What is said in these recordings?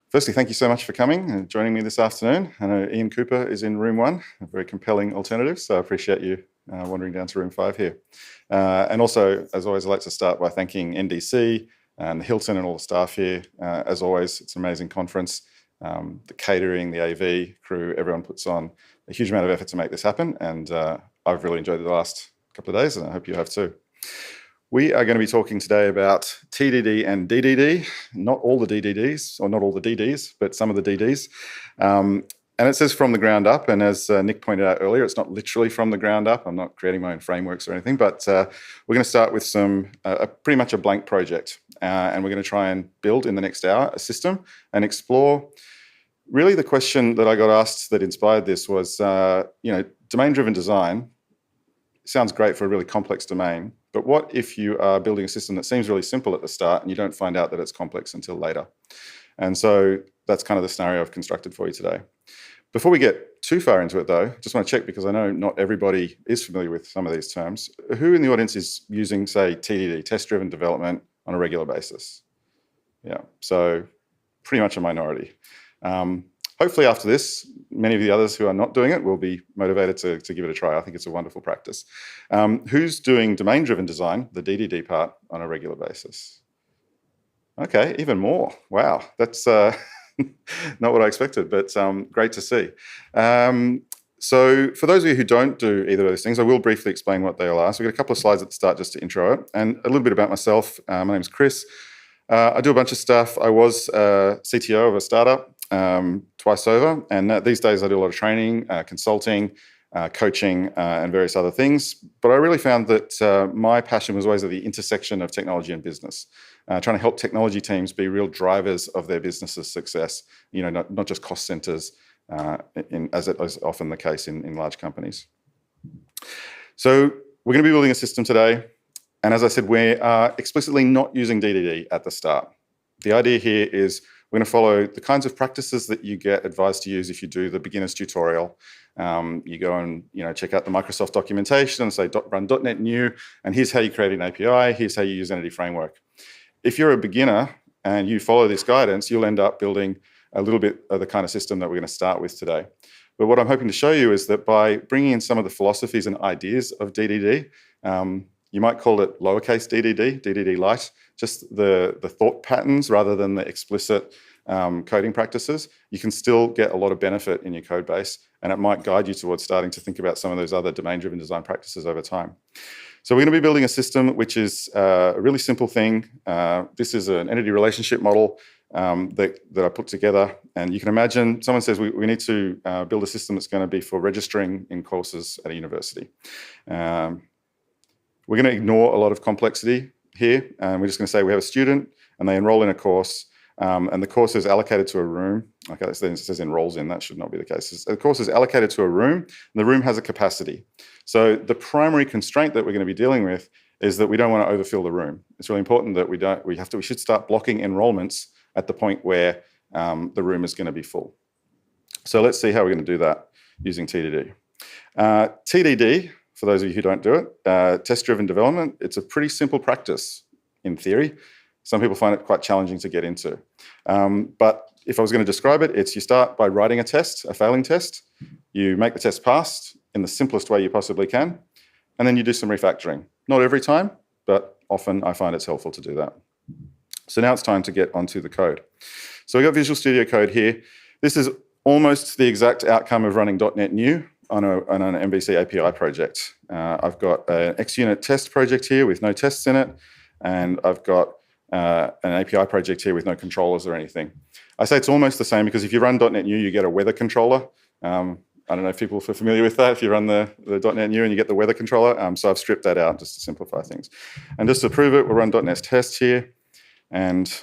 Firstly, thank you so much for coming and joining me this afternoon. I know Ian Cooper is in room 1, a very compelling alternative, so I appreciate you wandering down to room 5 here. And also, as always, I'd like to start by thanking NDC and Hilton and all the staff here. As always, it's an amazing conference. The catering, the AV crew, everyone puts on a huge amount of effort to make this happen, and I've really enjoyed the last couple of days, and I hope you have too. We are going to be talking today about TDD and DDD, not all the DDDs, or not all the DDs, but some of the DDs. And it says from the ground up, and as Nick pointed out earlier, it's not literally from the ground up. I'm not creating my own frameworks or anything, but we're going to start with pretty much a blank project. And we're going to try and build in the next hour a system and explore. Really the question that I got asked that inspired this was, domain-driven design sounds great for a really complex domain, but what if you are building a system that seems really simple at the start and you don't find out that it's complex until later? And so that's kind of the scenario I've constructed for you today. Before we get too far into it though, just want to check, because I know not everybody is familiar with some of these terms. Who in the audience is using, say, TDD, test-driven development, on a regular basis? Yeah, so pretty much a minority. Hopefully after this, many of the others who are not doing it will be motivated to give it a try. I think it's a wonderful practice. Who's doing domain-driven design, the DDD part, on a regular basis? Okay, even more. Wow, that's not what I expected, but great to see. So for those of you who don't do either of those things, I will briefly explain what they all are. So we've got a couple of slides at the start just to intro it, and a little bit about myself. My name's Chris. I do a bunch of stuff. I was CTO of a startup twice over, and these days I do a lot of training, consulting, coaching, and various other things. But I really found that my passion was always at the intersection of technology and business, trying to help technology teams be real drivers of their business's success, not just cost centers, as it is often the case in large companies. So we're going to be building a system today. And as I said, we are explicitly not using DDD at the start. The idea here is we're going to follow the kinds of practices that you get advised to use if you do the beginner's tutorial. You go and check out the Microsoft documentation and say run .NET new, and here's how you create an API, here's how you use Entity Framework. If you're a beginner and you follow this guidance, you'll end up building a little bit of the kind of system that we're going to start with today. But what I'm hoping to show you is that by bringing in some of the philosophies and ideas of DDD, you might call it lowercase DDD, DDD light, just the thought patterns rather than the explicit coding practices. You can still get a lot of benefit in your code base, and it might guide you towards starting to think about some of those other domain-driven design practices over time. So we're going to be building a system which is a really simple thing. This is an entity relationship model that I put together. And you can imagine someone says we need to build a system that's going to be for registering in courses at a university. We're going to ignore a lot of complexity here. We're just going to say we have a student and they enroll in a course, and the course is allocated to a room. Okay, it says enrolls in. That should not be the case. The course is allocated to a room, and the room has a capacity. So the primary constraint that we're going to be dealing with is that we don't want to overfill the room. It's really important that we should start blocking enrollments at the point where the room is going to be full. So let's see how we're going to do that using TDD. TDD, for those of you who don't do it, test-driven development, it's a pretty simple practice in theory. Some people find it quite challenging to get into. But if I was going to describe it, it's you start by writing a test, a failing test. You make the test pass in the simplest way you possibly can, and then you do some refactoring. Not every time, but often I find it's helpful to do that. So now it's time to get onto the code. So we've got Visual Studio Code here. This is almost the exact outcome of running .NET New on an MVC API project. I've got an XUnit test project here with no tests in it, and I've got an API project here with no controllers or anything. I say it's almost the same because if you run .NET New, you get a weather controller. I don't know if people are familiar with that, if you run the .NET New and you get the weather controller. So I've stripped that out just to simplify things. And just to prove it, we'll run .NET test here, and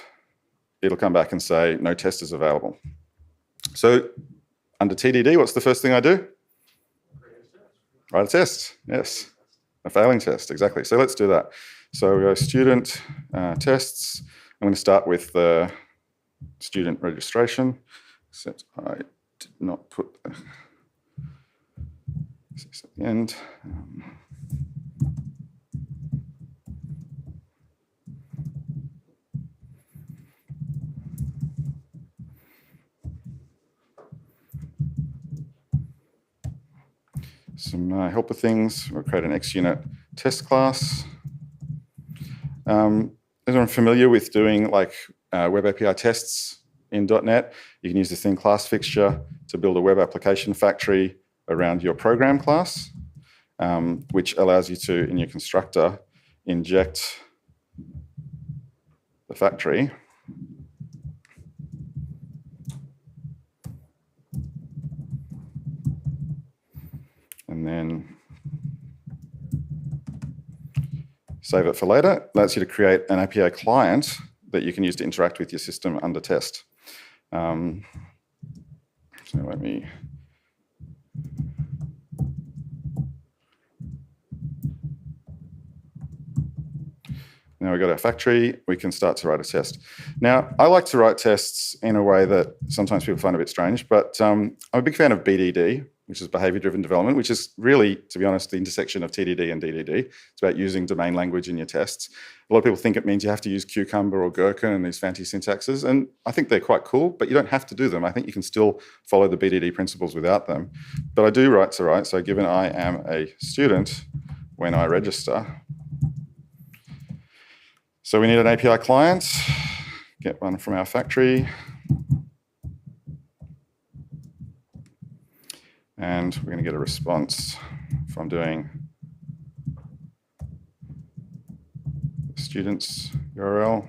it'll come back and say no test is available. So under TDD, what's the first thing I do? Write a test, yes. A failing test, exactly. So let's do that. So we go student tests. I'm going to start with the student registration, except I did not put this at the end. some helper things. We'll create an XUnit test class. As I'm familiar with doing like web API tests in .NET, you can use this thing class fixture to build a web application factory around your program class, which allows you to, in your constructor, inject the factory. And then save it for later. Allows you to create an API client that you can use to interact with your system under test. So let me... Now we've got our factory, we can start to write a test. Now, I like to write tests in a way that sometimes people find a bit strange, but I'm a big fan of BDD, which is behavior-driven development, which is really, to be honest, the intersection of TDD and DDD. It's about using domain language in your tests. A lot of people think it means you have to use Cucumber or Gherkin and these fancy syntaxes, and I think they're quite cool, but you don't have to do them. I think you can still follow the BDD principles without them. But I do write to write, so given I am a student when I register, so we need an API client, get one from our factory. And we're going to get a response from doing the student's URL.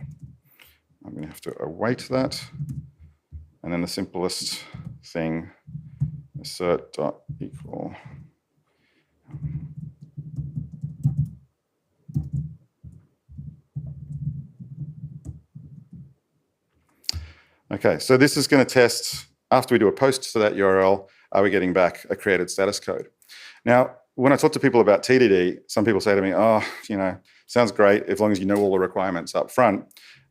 I'm going to have to await that. And then the simplest thing, assert.equal. Okay, so this is going to test, after we do a post to that URL, are we getting back a created status code? Now, when I talk to people about TDD, some people say to me, oh, sounds great as long as you know all the requirements up front.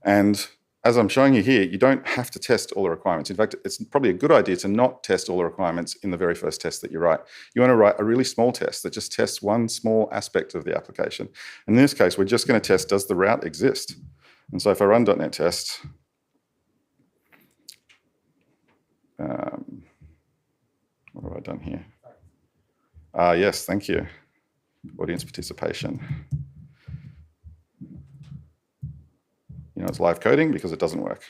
And as I'm showing you here, you don't have to test all the requirements. In fact, it's probably a good idea to not test all the requirements in the very first test that you write. You want to write a really small test that just tests one small aspect of the application. In this case, we're just going to test, does the route exist? And so if I run .NET test, what have I done here? Yes, thank you. Audience participation. It's live coding because it doesn't work.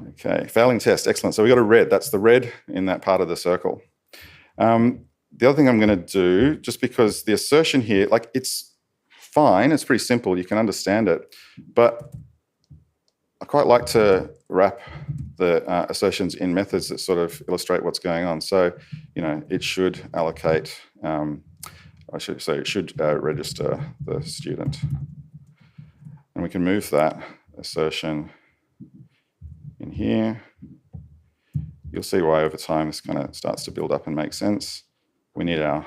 Okay, failing test, excellent. So we got a red, that's the red in that part of the circle. The other thing I'm going to do, just because the assertion here, like it's fine, it's pretty simple, you can understand it, but I quite like to wrap the assertions in methods that sort of illustrate what's going on. So, it should allocate, it should register the student. And we can move that assertion in here. You'll see why over time this kind of starts to build up and make sense. We need our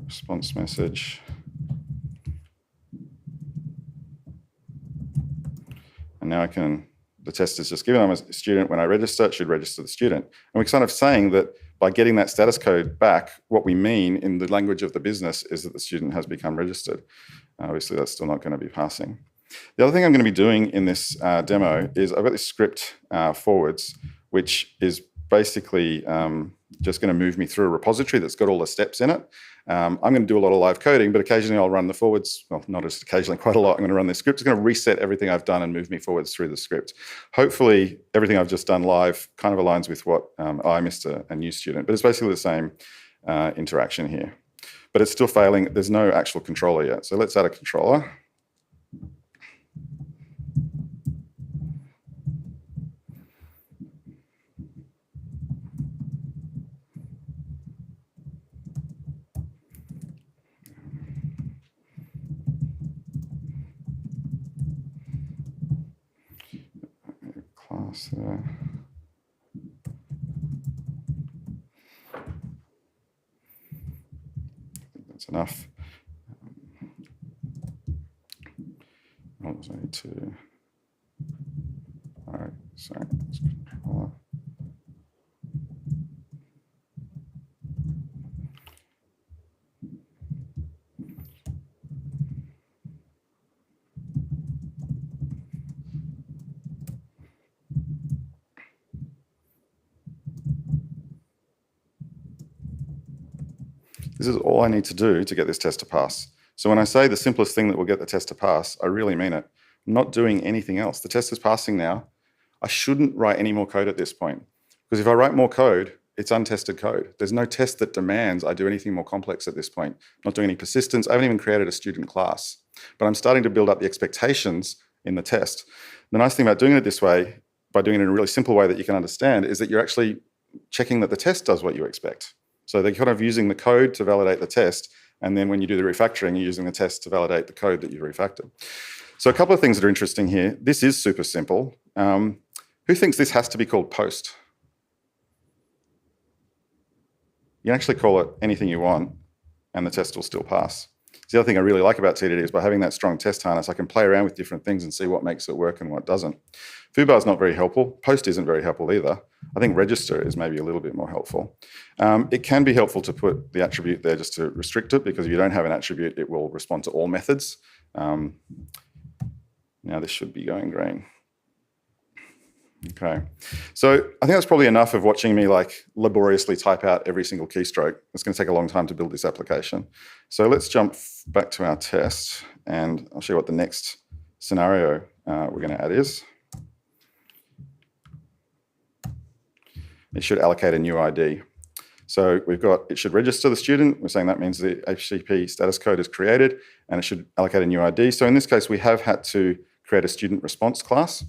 response message. And now the test is just given I'm a student when I register, it should register the student. And we're kind of saying that by getting that status code back, what we mean in the language of the business is that the student has become registered. Obviously, that's still not going to be passing. The other thing I'm going to be doing in this demo is I've got this script forwards, which is basically just going to move me through a repository that's got all the steps in it. I'm going to do a lot of live coding, but occasionally I'll run the forwards. Well, not just occasionally, quite a lot. I'm going to run this script. It's going to reset everything I've done and move me forwards through the script. Hopefully, everything I've just done live kind of aligns with what I missed a new student, but it's basically the same interaction here. But it's still failing. There's no actual controller yet. So let's add a controller. Class there. That's enough. I need to. All right, sorry. Controller. This is all I need to do to get this test to pass. So when I say the simplest thing that will get the test to pass, I really mean it. I'm not doing anything else. The test is passing now. I shouldn't write any more code at this point, because if I write more code, it's untested code. There's no test that demands I do anything more complex at this point. I'm not doing any persistence. I haven't even created a student class, but I'm starting to build up the expectations in the test. The nice thing about doing it this way, by doing it in a really simple way that you can understand, is that you're actually checking that the test does what you expect. So they're kind of using the code to validate the test, and then when you do the refactoring, you're using the test to validate the code that you refactored. So a couple of things that are interesting here. This is super simple. Who thinks this has to be called post? You can actually call it anything you want, and the test will still pass. The other thing I really like about TDD is by having that strong test harness, I can play around with different things and see what makes it work and what doesn't. Foobar is not very helpful. Post isn't very helpful either. I think register is maybe a little bit more helpful. It can be helpful to put the attribute there just to restrict it, because if you don't have an attribute, it will respond to all methods. Now this should be going green. Okay, so I think that's probably enough of watching me like laboriously type out every single keystroke. It's going to take a long time to build this application. So let's jump back to our test, and I'll show you what the next scenario we're going to add is. It should allocate a new ID. So we've got, it should register the student. We're saying that means the HTTP status code is created, and it should allocate a new ID. So in this case, we have had to create a student response class.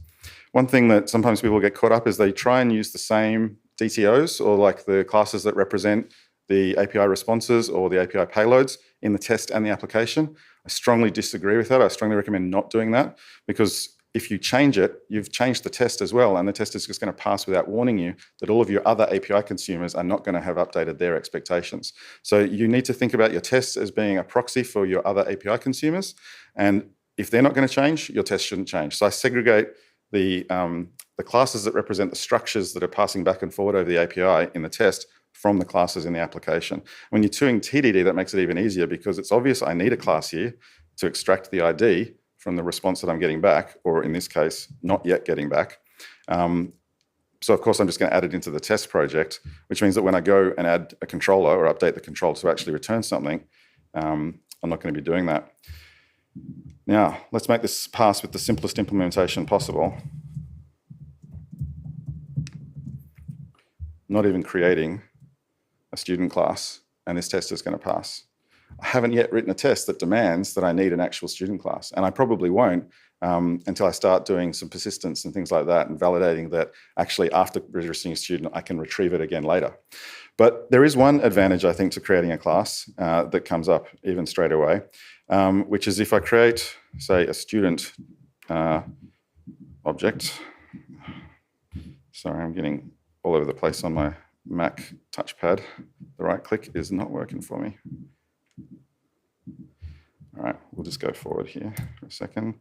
One thing that sometimes people get caught up is they try and use the same DTOs, or like the classes that represent the API responses or the API payloads in the test and the application. I strongly disagree with that. I strongly recommend not doing that, because if you change it, you've changed the test as well, and the test is just going to pass without warning you that all of your other API consumers are not going to have updated their expectations. So you need to think about your tests as being a proxy for your other API consumers, and if they're not going to change, your test shouldn't change. So I segregate the classes that represent the structures that are passing back and forward over the API in the test from the classes in the application. When you're doing TDD, that makes it even easier, because it's obvious I need a class here to extract the ID from the response that I'm getting back, or in this case, not yet getting back. So of course, I'm just going to add it into the test project, which means that when I go and add a controller or update the controller to actually return something, I'm not going to be doing that. Now, let's make this pass with the simplest implementation possible. Not even creating a student class, and this test is going to pass. I haven't yet written a test that demands that I need an actual student class, and I probably won't until I start doing some persistence and things like that, and validating that actually after registering a student, I can retrieve it again later. But there is one advantage, I think, to creating a class that comes up even straight away, which is if I create, say, a student object. Sorry, I'm getting all over the place on my Mac touchpad. The right click is not working for me. All right, we'll just go forward here for a second.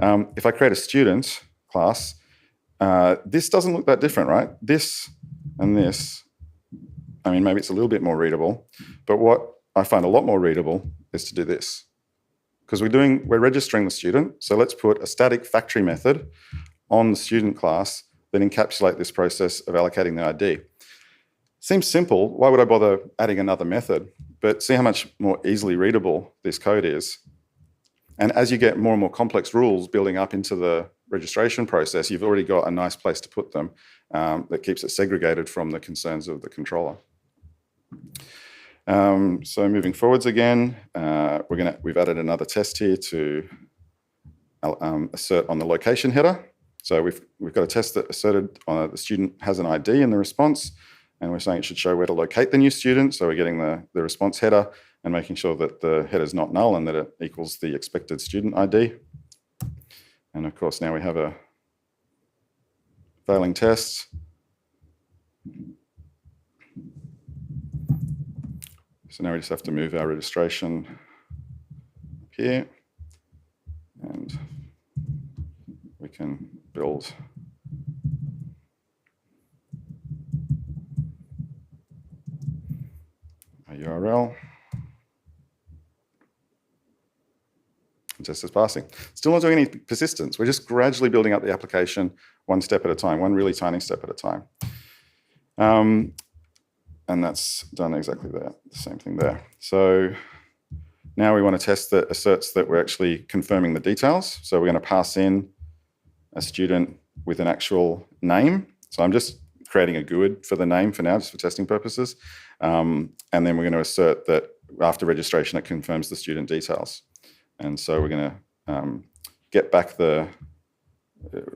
If I create a student class, this doesn't look that different, right? This and this, I mean, maybe it's a little bit more readable, but what I find a lot more readable is to do this. Because we're registering the student, so let's put a static factory method on the student class that encapsulate this process of allocating the ID. Seems simple. Why would I bother adding another method? But see how much more easily readable this code is. And as you get more and more complex rules building up into the registration process, you've already got a nice place to put them that keeps it segregated from the concerns of the controller. So moving forwards again, we've added another test here to assert on the location header. So we've got a test that asserted the student has an ID in the response, and we're saying it should show where to locate the new student. So we're getting the response header and making sure that the header is not null and that it equals the expected student ID. And of course, now we have a failing test. So now we just have to move our registration up here, and we can build a URL. Just as passing. Still not doing any persistence. We're just gradually building up the application one step at a time, one really tiny step at a time. And that's done exactly that, the same thing there. So now we want a test that asserts that we're actually confirming the details. So we're going to pass in a student with an actual name. So I'm just creating a GUID for the name for now, just for testing purposes. And then we're going to assert that after registration, it confirms the student details. And so we're going to get back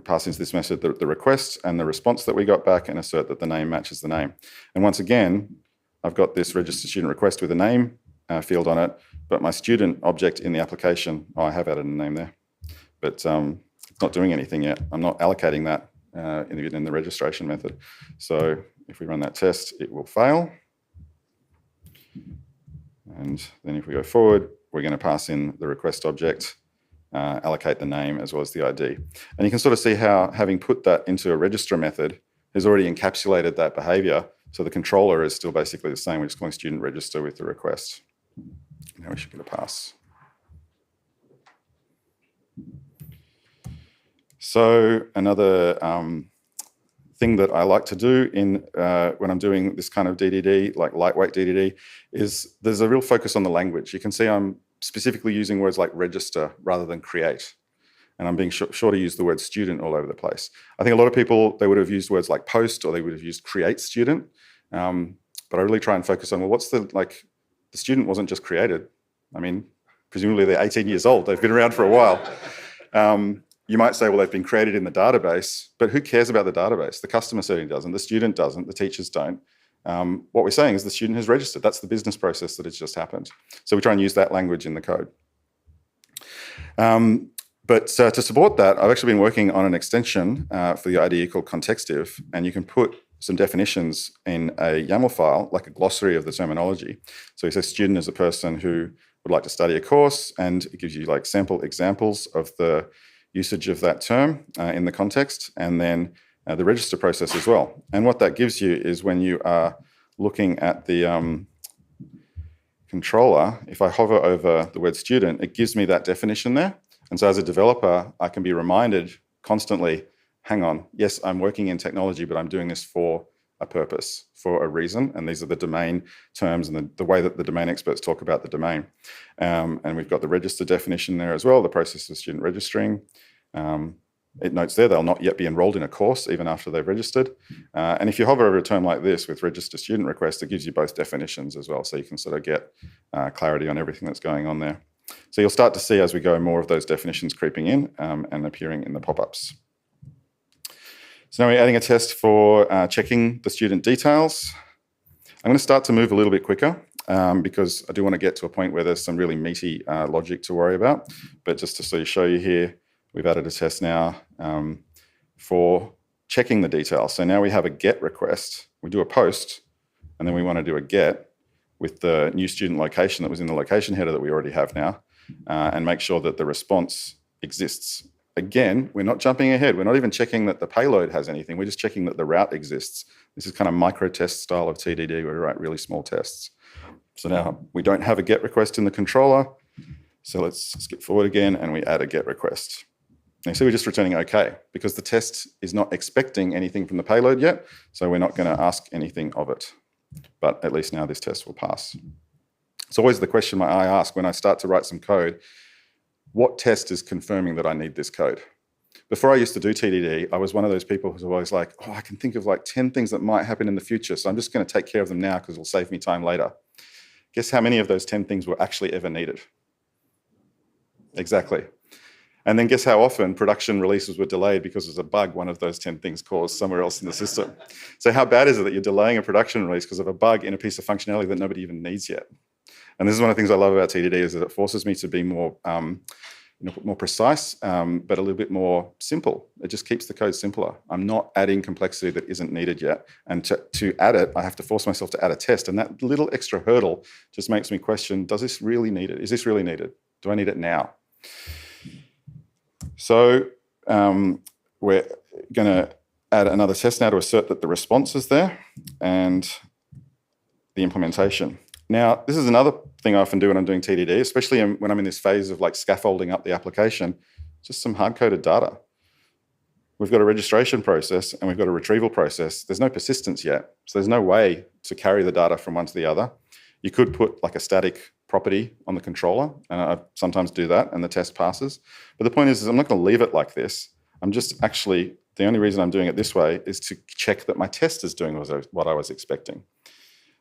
pass into this method the request and the response that we got back and assert that the name matches the name. And once again, I've got this register student request with a name field on it, but my student object in the application, I have added a name there, but it's not doing anything yet. I'm not allocating that in the registration method. So if we run that test, it will fail. And then if we go forward, we're going to pass in the request object, allocate the name as well as the ID. And you can sort of see how having put that into a register method has already encapsulated that behavior. So the controller is still basically the same. We're just calling student register with the request. Now we should get a pass. So another thing that I like to do when I'm doing this kind of DDD, like lightweight DDD, is there's a real focus on the language. You can see I'm specifically using words like register rather than create. And I'm being sure to use the word student all over the place. I think a lot of people, they would have used words like post or they would have used create student. But I really try and focus on, well, the student wasn't just created. I mean, presumably they're 18 years old. They've been around for a while. You might say, well, they've been created in the database, but who cares about the database? The customer certainly doesn't, the student doesn't, the teachers don't. What we're saying is the student has registered. That's the business process that has just happened. So we try and use that language in the code. But to support that, I've actually been working on an extension for the IDE called Contextive, and you can put some definitions in a YAML file, like a glossary of the terminology. So it says student is a person who would like to study a course, and it gives you like sample examples of the usage of that term in the context, and then the register process as well. And what that gives you is when you are looking at the controller, if I hover over the word student, it gives me that definition there. And so as a developer, I can be reminded constantly, hang on, yes, I'm working in technology, but I'm doing this for a purpose, for a reason. And these are the domain terms and the way that the domain experts talk about the domain. And we've got the register definition there as well, the process of student registering. It notes there they'll not yet be enrolled in a course even after they've registered. And if you hover over a term like this with register student request, it gives you both definitions as well. So you can sort of get clarity on everything that's going on there. So you'll start to see as we go more of those definitions creeping in and appearing in the pop-ups. So now we're adding a test for checking the student details. I'm going to start to move a little bit quicker because I do want to get to a point where there's some really meaty logic to worry about. But just to sort of show you here, we've added a test now for checking the details. So now we have a GET request. We do a POST, and then we want to do a GET with the new student location that was in the location header that we already have now, and make sure that the response exists. Again, we're not jumping ahead. We're not even checking that the payload has anything. We're just checking that the route exists. This is kind of micro test style of TDD where we write really small tests. So now we don't have a GET request in the controller. So let's skip forward again and we add a GET request. And you see we're just returning OK because the test is not expecting anything from the payload yet. So we're not going to ask anything of it. But at least now this test will pass. It's always the question I ask when I start to write some code. What test is confirming that I need this code? Before I used to do TDD, I was one of those people who was always like, oh, I can think of like 10 things that might happen in the future, so I'm just going to take care of them now because it'll save me time later. Guess how many of those 10 things were actually ever needed? Exactly. And then guess how often production releases were delayed because there's a bug one of those 10 things caused somewhere else in the system. So how bad is it that you're delaying a production release because of a bug in a piece of functionality that nobody even needs yet? And this is one of the things I love about TDD is that it forces me to be more more precise, but a little bit more simple. It just keeps the code simpler. I'm not adding complexity that isn't needed yet. And to add it, I have to force myself to add a test. And that little extra hurdle just makes me question, does this really need it? Is this really needed? Do I need it now? So we're going to add another test now to assert that the response is there and the implementation. Now, this is another thing I often do when I'm doing TDD, especially when I'm in this phase of like scaffolding up the application, just some hard-coded data. we've got a registration process and we've got a retrieval process. There's no persistence yet. So there's no way to carry the data from one to the other. You could put like a static property on the controller, and I sometimes do that, and the test passes. But the point is I'm not going to leave it like this. I'm just actually, the only reason I'm doing it this way is to check that my test is doing what I was expecting.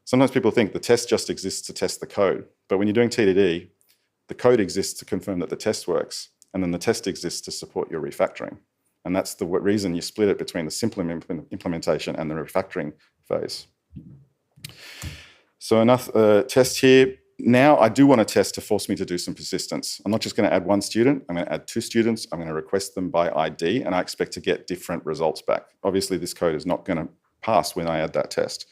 Sometimes people think the test just exists to test the code. But when you're doing TDD, the code exists to confirm that the test works. And then the test exists to support your refactoring. And that's the reason you split it between the simple implementation and the refactoring phase. So enough test here. Now I do want a test to force me to do some persistence. I'm not just going to add one student. I'm going to add 2 students. I'm going to request them by ID, and I expect to get different results back. Obviously, this code is not going to pass when I add that test.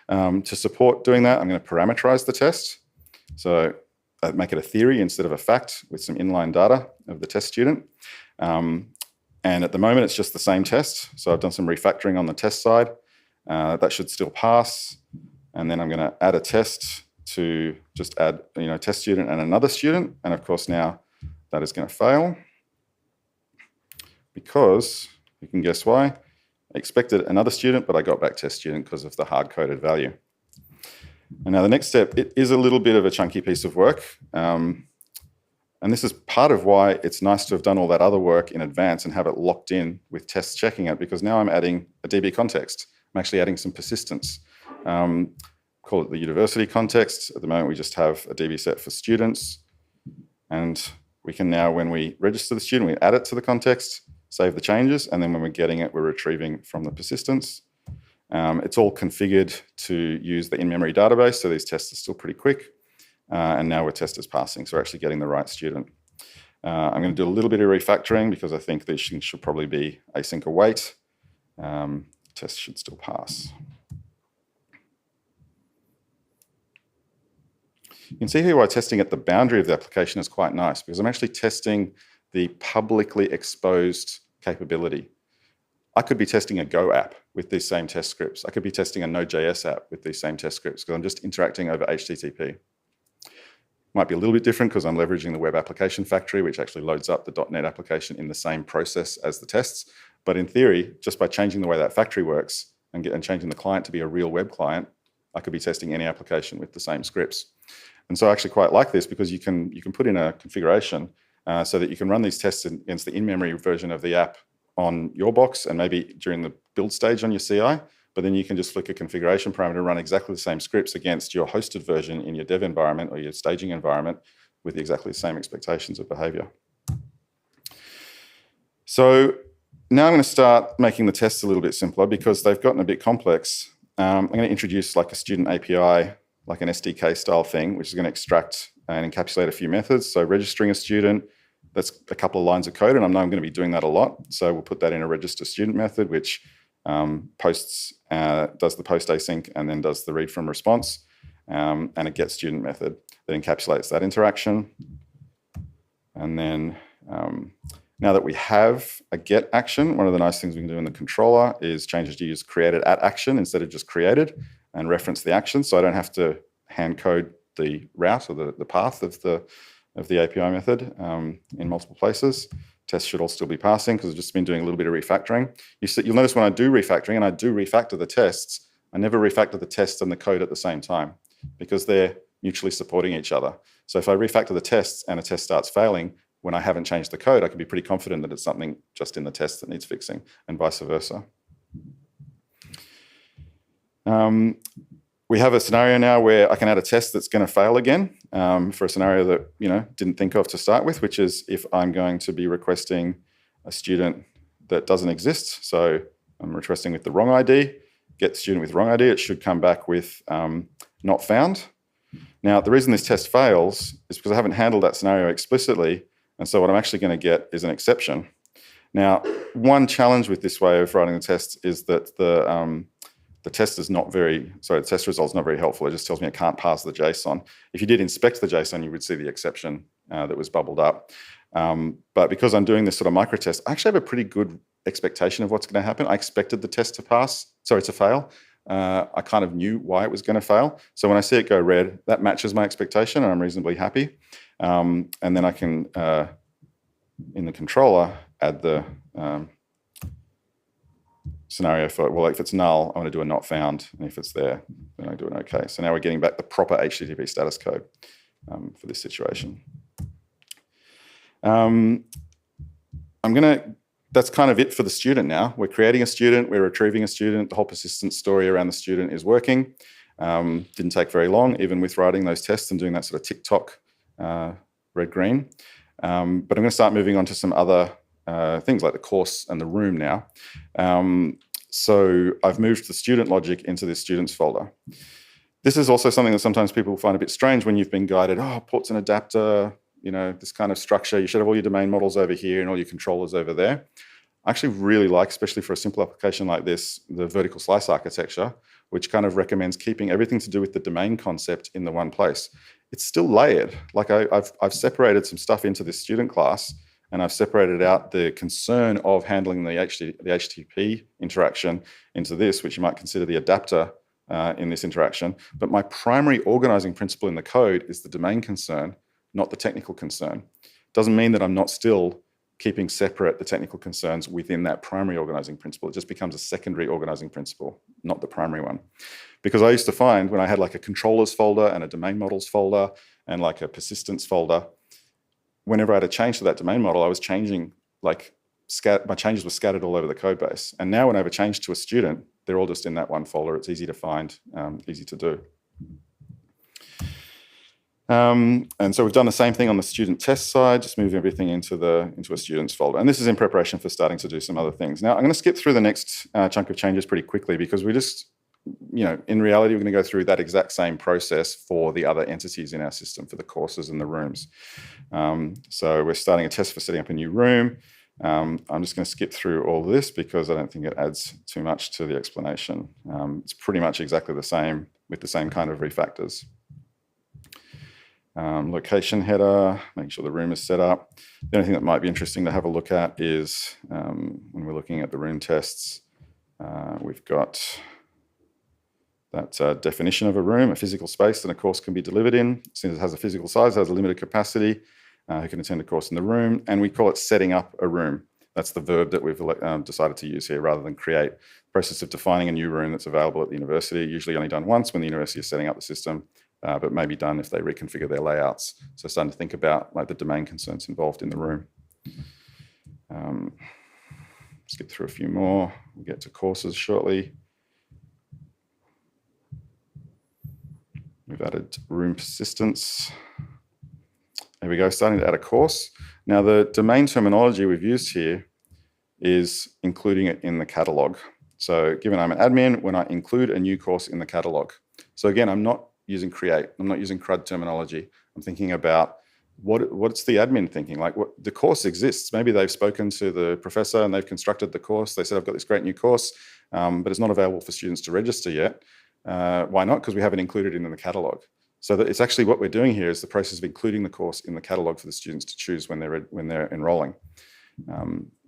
To support doing that, I'm going to parameterize the test. So make it a theory instead of a fact with some inline data of the test student. And at the moment, it's just the same test. So I've done some refactoring on the test side. That should still pass. And then I'm going to add a test to just add, test student and another student. And of course, now that is going to fail because you can guess why. I expected another student, but I got back test student because of the hard-coded value. And now the next step, it is a little bit of a chunky piece of work. And this is part of why it's nice to have done all that other work in advance and have it locked in with tests checking it, because now I'm adding a DB context. I'm actually adding some persistence. Call it the university context. At the moment, we just have a DB set for students. And we can now, when we register the student, we add it to the context, save the changes, and then when we're getting it, we're retrieving from the persistence. It's all configured to use the in-memory database, so these tests are still pretty quick. And now we're test is passing, so we're actually getting the right student. I'm going to do a little bit of refactoring because I think these should probably be async await. Test should still pass. You can see here why testing at the boundary of the application is quite nice, because I'm actually testing the publicly exposed capability. I could be testing a Go app with these same test scripts. I could be testing a Node.js app with these same test scripts because I'm just interacting over HTTP. Might be a little bit different because I'm leveraging the web application factory, which actually loads up the .NET application in the same process as the tests. But in theory, just by changing the way that factory works and changing the client to be a real web client, I could be testing any application with the same scripts. And so I actually quite like this because you can put in a configuration so that you can run these tests against the in-memory version of the app on your box and maybe during the build stage on your CI, but then you can just flick a configuration parameter and run exactly the same scripts against your hosted version in your dev environment or your staging environment with exactly the same expectations of behavior. So now I'm going to start making the tests a little bit simpler because they've gotten a bit complex. I'm going to introduce like a student API, like an SDK style thing, which is going to extract and encapsulate a few methods. So registering a student, that's a couple of lines of code, and I know I'm going to be doing that a lot. So we'll put that in a register student method, which does the post async and then does the read from response, and a get student method that encapsulates that interaction. And then now that we have a get action, one of the nice things we can do in the controller is change it to use created at action instead of just created and reference the action. So I don't have to hand code the route or the path of the API method in multiple places. Tests should all still be passing because I've just been doing a little bit of refactoring. You'll notice when I do refactoring and I do refactor the tests, I never refactor the tests and the code at the same time because they're mutually supporting each other. So if I refactor the tests and a test starts failing, when I haven't changed the code, I can be pretty confident that it's something just in the test that needs fixing and vice versa. We have a scenario now where I can add a test that's going to fail again for a scenario that didn't think of to start with, which is if I'm going to be requesting a student that doesn't exist. So I'm requesting with the wrong ID, get the student with wrong ID. It should come back with not found. Now, the reason this test fails is because I haven't handled that scenario explicitly. And so what I'm actually going to get is an exception. Now, one challenge with this way of writing the test is that the test result is not very helpful. It just tells me I can't pass the JSON. If you did inspect the JSON, you would see the exception that was bubbled up. But because I'm doing this sort of micro test, I actually have a pretty good expectation of what's going to happen. I expected the test to fail. I kind of knew why it was going to fail. So when I see it go red, that matches my expectation and I'm reasonably happy. And then I can, in the controller, add the scenario for, well, if it's null, I want to do a not found. And if it's there, then I do an OK. So now we're getting back the proper HTTP status code for this situation. That's kind of it for the student now. We're creating a student, we're retrieving a student. The whole persistence story around the student is working. Didn't take very long, even with writing those tests and doing that sort of TikTok red-green. But I'm going to start moving on to some other things like the course and the room now. So I've moved the student logic into this students folder. This is also something that sometimes people find a bit strange when you've been guided, oh, ports and adapter, you know, this kind of structure. You should have all your domain models over here and all your controllers over there. I actually really like, especially for a simple application like this, the vertical slice architecture, which kind of recommends keeping everything to do with the domain concept in the one place. It's still layered. Like I've separated some stuff into this student class, and I've separated out the concern of handling the HTTP interaction into this, which you might consider the adapter in this interaction. But my primary organizing principle in the code is the domain concern, not the technical concern. Doesn't mean that I'm not still keeping separate the technical concerns within that primary organizing principle. It just becomes a secondary organizing principle, not the primary one. Because I used to find when I had like a controllers folder and a domain models folder and like a persistence folder, whenever I had a change to that domain model, I was changing, like my changes were scattered all over the code base. And now when I have a change to a student, they're all just in that one folder. It's easy to find, easy to do. And so we've done the same thing on the student test side, just moving everything into a students folder. And this is in preparation for starting to do some other things. Now, I'm going to skip through the next chunk of changes pretty quickly because we just, you know, in reality, we're going to go through that exact same process for the other entities in our system, for the courses and the rooms. So we're starting a test for setting up a new room. I'm just going to skip through all this because I don't think it adds too much to the explanation. It's pretty much exactly the same with the same kind of refactors. Location header, making sure the room is set up. The only thing that might be interesting to have a look at is when we're looking at the room tests, we've got that definition of a room, a physical space that a course can be delivered in. Since it has a physical size, it has a limited capacity, who can attend a course in the room, and we call it setting up a room. That's the verb that we've decided to use here rather than create. The process of defining a new room that's available at the university, usually only done once when the university is setting up the system, but may be done if they reconfigure their layouts. So starting to think about like the domain concerns involved in the room. Skip through a few more. We'll get to courses shortly. We've added room persistence. There we go, starting to add a course. Now the domain terminology we've used here is including it in the catalog. So given I'm an admin, when I include a new course in the catalog. So again, I'm not using create, I'm not using CRUD terminology. I'm thinking about what's the admin thinking? Like the course exists. Maybe they've spoken to the professor and they've constructed the course. They said, I've got this great new course, but it's not available for students to register yet. Why not? Because we haven't included it in the catalog. So that it's actually what we're doing here is the process of including the course in the catalog for the students to choose when they're enrolling.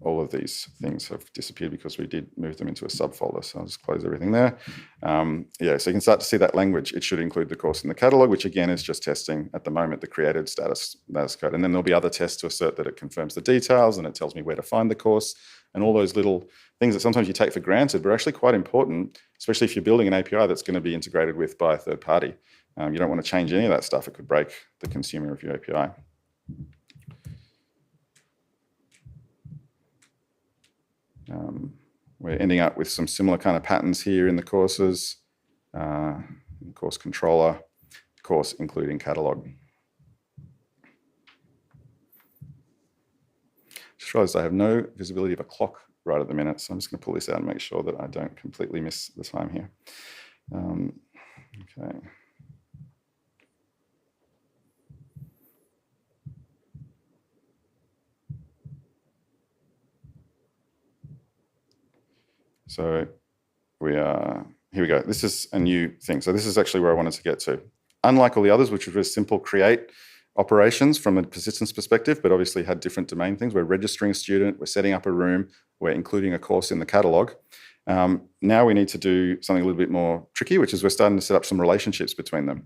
All of these things have disappeared because we did move them into a subfolder. So I'll just close everything there. Yeah, so you can start to see that language. It should include the course in the catalog, which again is just testing at the moment the created status code. And then there'll be other tests to assert that it confirms the details and it tells me where to find the course and all those little things that sometimes you take for granted, but are actually quite important, especially if you're building an API that's going to be integrated with by a third party. You don't want to change any of that stuff. It could break the consumer of your API. We're ending up with some similar kind of patterns here in the courses, course controller, course including catalog. Just realized I have no visibility of a clock right at the minute, so I'm just going to pull this out and make sure that I don't completely miss the time here. Okay. So here we go. This is a new thing. So this is actually where I wanted to get to. Unlike all the others, which were just simple create operations from a persistence perspective, but obviously had different domain things. We're registering a student, we're setting up a room, we're including a course in the catalog. Now we need to do something a little bit more tricky, which is we're starting to set up some relationships between them.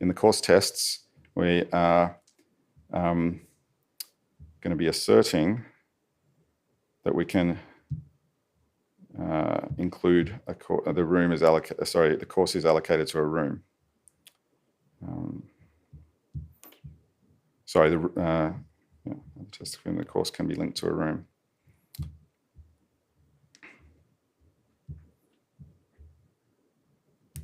In the course tests, we are going to be asserting that we can include the room is the course is allocated to a room. The test when the course can be linked to a room.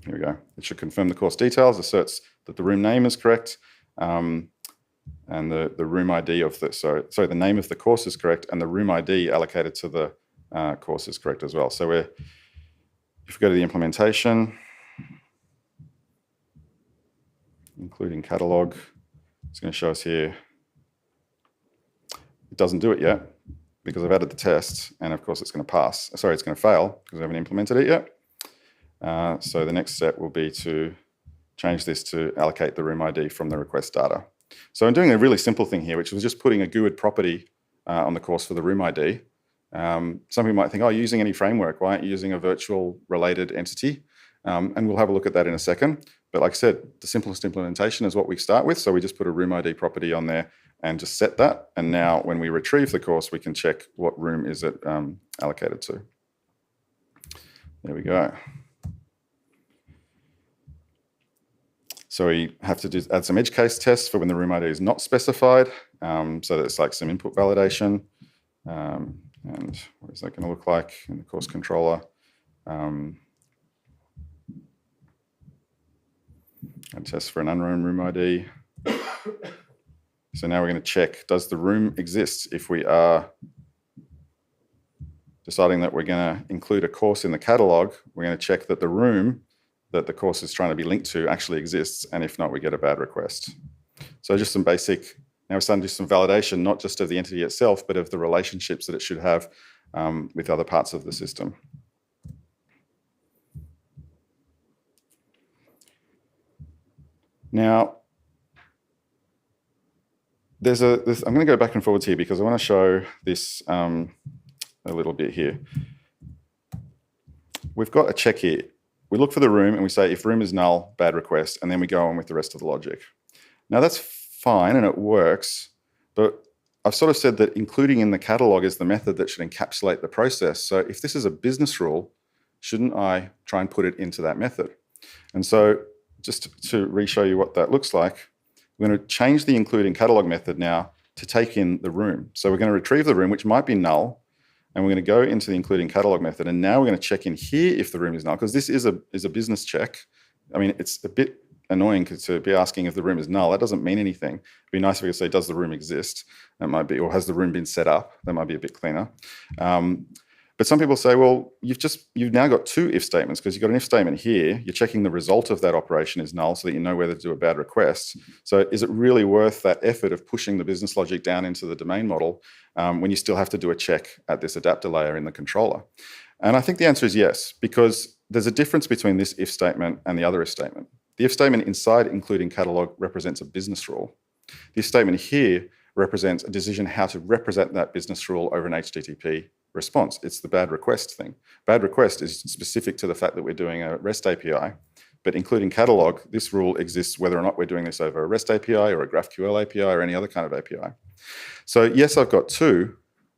Here we go. It should confirm the course details, asserts that the room name is correct, and the room ID of the the name of the course is correct, and the room ID allocated to the course is correct as well. So if we go to the implementation, including catalog, it's going to show us here. It doesn't do it yet because I've added the test, and of course it's going to pass. Sorry, it's going to fail because I haven't implemented it yet. So the next step will be to change this to allocate the room ID from the request data. So I'm doing a really simple thing here, which was just putting a GUID property on the course for the room ID. Some people might think, oh, using any framework, why aren't you using a virtual related entity? And we'll have a look at that in a second. But like I said, the simplest implementation is what we start with. So we just put a room ID property on there and just set that. And now when we retrieve the course, we can check what room is it allocated to. There we go. So we have to add some edge case tests for when the room ID is not specified. So that it's like some input validation. And what is that going to look like in the course controller? And test for an unknown room ID. So now we're going to check, does the room exist? If we are deciding that we're going to include a course in the catalog, we're going to check that the room that the course is trying to be linked to actually exists, and if not, we get a bad request. So just some basic, now we're starting to do some validation, not just of the entity itself, but of the relationships that it should have with other parts of the system. Now, I'm going to go back and forwards here because I want to show this a little bit here. We've got a check here. We look for the room and we say, if room is null, bad request, and then we go on with the rest of the logic. Now that's fine and it works, but I've sort of said that including in the catalog is the method that should encapsulate the process. So if this is a business rule, shouldn't I try and put it into that method? And so just to re-show you what that looks like, we're going to change the including catalog method now to take in the room. So we're going to retrieve the room, which might be null, and we're going to go into the including catalog method, and now we're going to check in here if the room is null, because this is a business check. I mean, it's a bit annoying to be asking if the room is null. That doesn't mean anything. It'd be nice if we could say, does the room exist? That might be, or has the room been set up? That might be a bit cleaner. But some people say, well, you've now got two if statements, because you've got an if statement here. You're checking the result of that operation is null so that you know whether to do a bad request. So is it really worth that effort of pushing the business logic down into the domain model when you still have to do a check at this adapter layer in the controller? And I think the answer is yes, because there's a difference between this if statement and the other if statement. The if statement inside including catalog represents a business rule. The if statement here represents a decision how to represent that business rule over an HTTP response. It's the bad request thing. Bad request is specific to the fact that we're doing a REST API, but including catalog, this rule exists whether or not we're doing this over a REST API or a GraphQL API or any other kind of API. So yes, I've got two,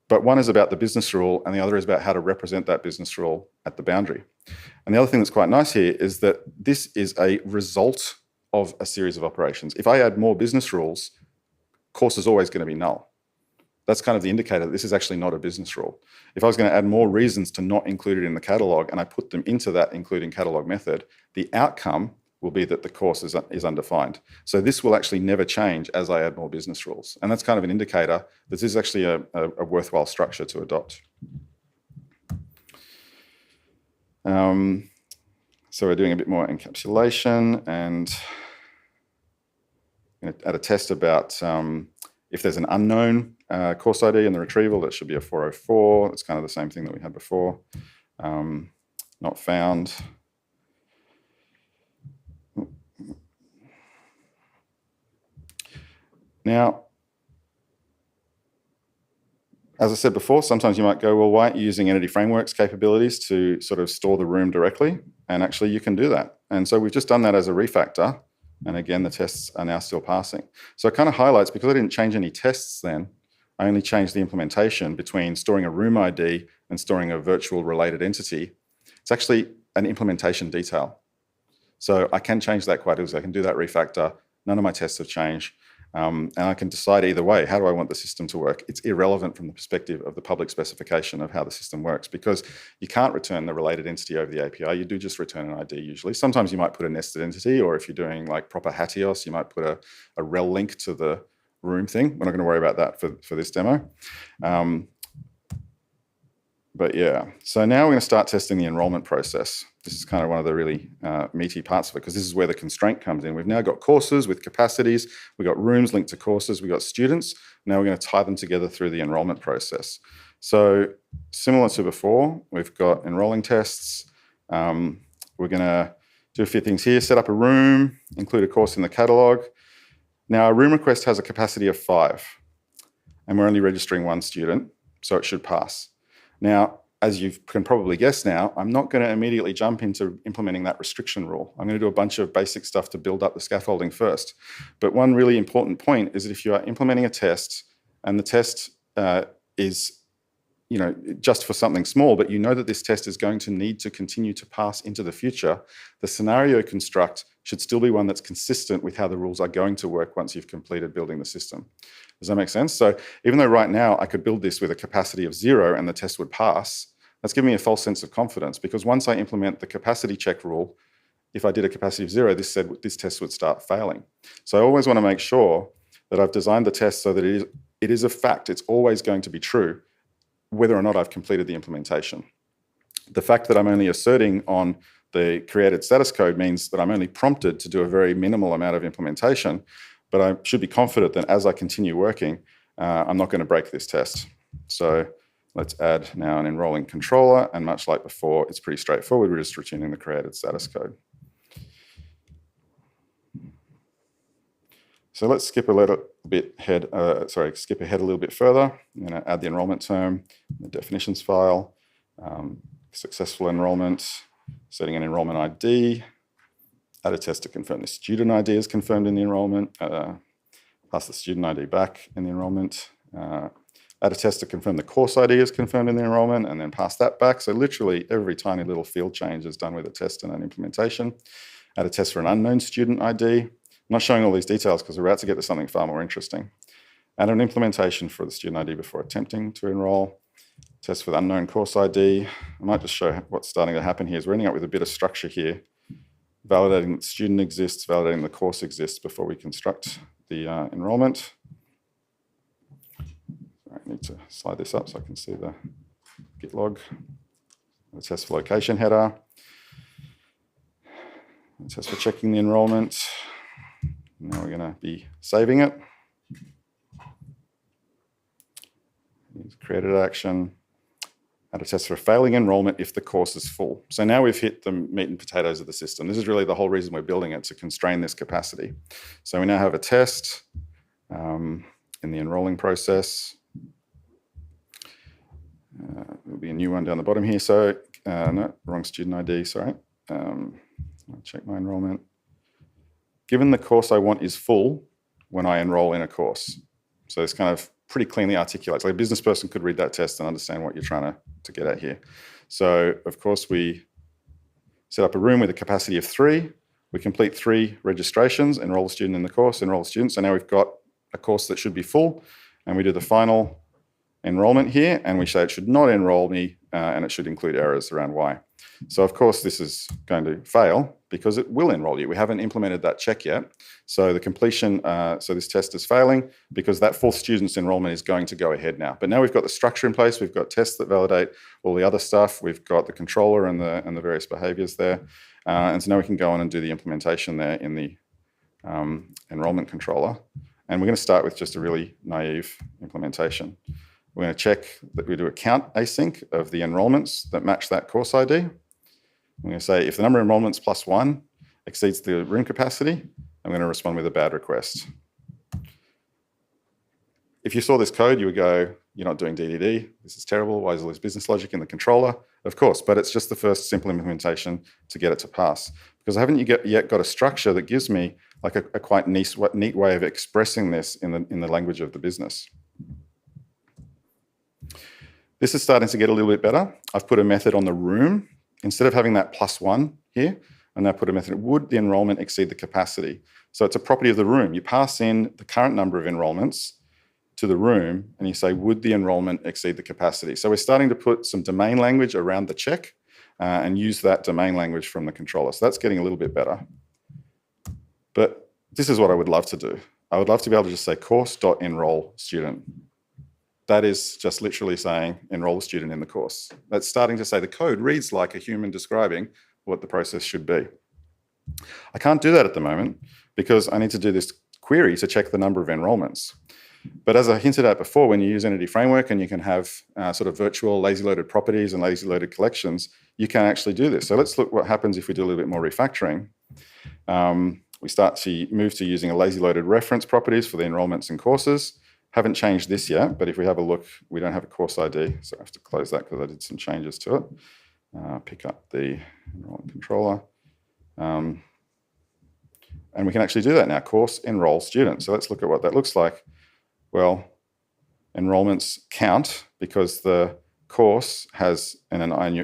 but one is about the business rule and the other is about how to represent that business rule at the boundary. And the other thing that's quite nice here is that this is a result of a series of operations. If I add more business rules, course is always going to be null. That's kind of the indicator that this is actually not a business rule. If I was going to add more reasons to not include it in the catalog and I put them into that including catalog method, the outcome will be that the course is undefined. So this will actually never change as I add more business rules. And that's kind of an indicator that this is actually a worthwhile structure to adopt. So we're doing a bit more encapsulation, and I'm going to add a test about if there's an unknown course ID in the retrieval, that should be a 404. It's kind of the same thing that we had before. Not found. Now, as I said before, sometimes you might go, well, why aren't you using Entity Framework's capabilities to sort of store the room directly? And actually you can do that. And so we've just done that as a refactor. And again, the tests are now still passing. So it kind of highlights, because I didn't change any tests then, I only changed the implementation between storing a room ID and storing a virtual related entity, it's actually an implementation detail. So I can change that quite easily. I can do that refactor. None of my tests have changed. And I can decide either way, how do I want the system to work? It's irrelevant from the perspective of the public specification of how the system works, because you can't return the related entity over the API. You do just return an ID usually. Sometimes you might put a nested entity, or if you're doing like proper Hatios, you might put a rel link to the room thing. We're not going to worry about that for this demo. But yeah, so now we're going to start testing the enrollment process. This is kind of one of the really meaty parts of it, because this is where the constraint comes in. We've now got courses with capacities. We've got rooms linked to courses. We've got students. Now we're going to tie them together through the enrollment process. So similar to before, we've got enrolling tests. We're going to do a few things here. Set up a room, include a course in the catalog. Now, a room request has a capacity of 5, and we're only registering 1 student, so it should pass. Now, as you can probably guess now, I'm not going to immediately jump into implementing that restriction rule. I'm going to do a bunch of basic stuff to build up the scaffolding first. But one really important point is that if you are implementing a test, and the test is just for something small, but you know that this test is going to need to continue to pass into the future, the scenario construct should still be one that's consistent with how the rules are going to work once you've completed building the system. Does that make sense? So even though right now I could build this with a capacity of 0 and the test would pass, that's giving me a false sense of confidence, because once I implement the capacity check rule, if I did a capacity of 0, this test would start failing. So I always want to make sure that I've designed the test so that it is a fact, it's always going to be true, whether or not I've completed the implementation. The fact that I'm only asserting on the created status code means that I'm only prompted to do a very minimal amount of implementation, but I should be confident that as I continue working, I'm not going to break this test. So let's add now an enrolling controller, and much like before, it's pretty straightforward. We're just returning the created status code. So let's skip ahead a little bit further. I'm going to add the enrollment term, the definitions file, successful enrollment, setting an enrollment ID, add a test to confirm the student ID is confirmed in the enrollment, pass the student ID back in the enrollment, add a test to confirm the course ID is confirmed in the enrollment, and then pass that back. So literally every tiny little field change is done with a test and an implementation. Add a test for an unknown student ID. I'm not showing all these details because we're about to get to something far more interesting. Add an implementation for the student ID before attempting to enroll. Test for the unknown course ID. I might just show what's starting to happen here. Is we're ending up with a bit of structure here, validating that the student exists, validating the course exists before we construct the enrollment. I need to slide this up so I can see the Git log. The test for location header. The test for checking the enrollment. Now we're going to be saving it. Created action. Add a test for a failing enrollment if the course is full. So now we've hit the meat and potatoes of the system. This is really the whole reason we're building it, to constrain this capacity. So we now have a test in the enrolling process. There'll be a new one down the bottom here. So, no, wrong student ID, sorry. I'll check my enrollment. Given the course I want is full when I enroll in a course. So it's kind of pretty cleanly articulates. Like a business person could read that test and understand what you're trying to get at here. So of course we set up a room with a capacity of 3. We complete 3 registrations, enroll the student in the course, enroll the student. So now we've got a course that should be full, and we do the final enrollment here, and we say it should not enroll me, and it should include errors around why. So of course this is going to fail because it will enroll you. We haven't implemented that check yet. So the completion, so this test is failing because that full student's enrollment is going to go ahead now. But now we've got the structure in place. We've got tests that validate all the other stuff. We've got the controller and the various behaviors there. And so now we can go on and do the implementation there in the enrollment controller. And we're going to start with just a really naive implementation. We're going to check that we do a count async of the enrollments that match that course ID. I'm going to say if the number of enrollments plus 1 exceeds the room capacity, I'm going to respond with a bad request. If you saw this code, you would go, you're not doing DDD. This is terrible. Why is all this business logic in the controller? Of course, but it's just the first simple implementation to get it to pass. Because I haven't yet got a structure that gives me like a quite neat way of expressing this in the language of the business. This is starting to get a little bit better. I've put a method on the room. Instead of having that +1 here, and I put a method, would the enrolment exceed the capacity? So it's a property of the room. You pass in the current number of enrolments to the room, and you say, would the enrolment exceed the capacity? So we're starting to put some domain language around the check and use that domain language from the controller. So that's getting a little bit better. But this is what I would love to do. I would love to be able to just say course.enroll student. That is just literally saying enroll a student in the course. That's starting to say the code reads like a human describing what the process should be. I can't do that at the moment because I need to do this query to check the number of enrolments. But as I hinted at before, when you use Entity Framework and you can have sort of virtual lazy loaded properties and lazy loaded collections, you can actually do this. So let's look what happens if we do a little bit more refactoring. We start to move to using a lazy loaded reference properties for the enrolments and courses. Haven't changed this yet, but if we have a look, we don't have a course ID, so I have to close that because I did some changes to it. Pick up the enrollment controller. And we can actually do that now, course enroll student. So let's look at what that looks like. Well, enrolments count because the course has a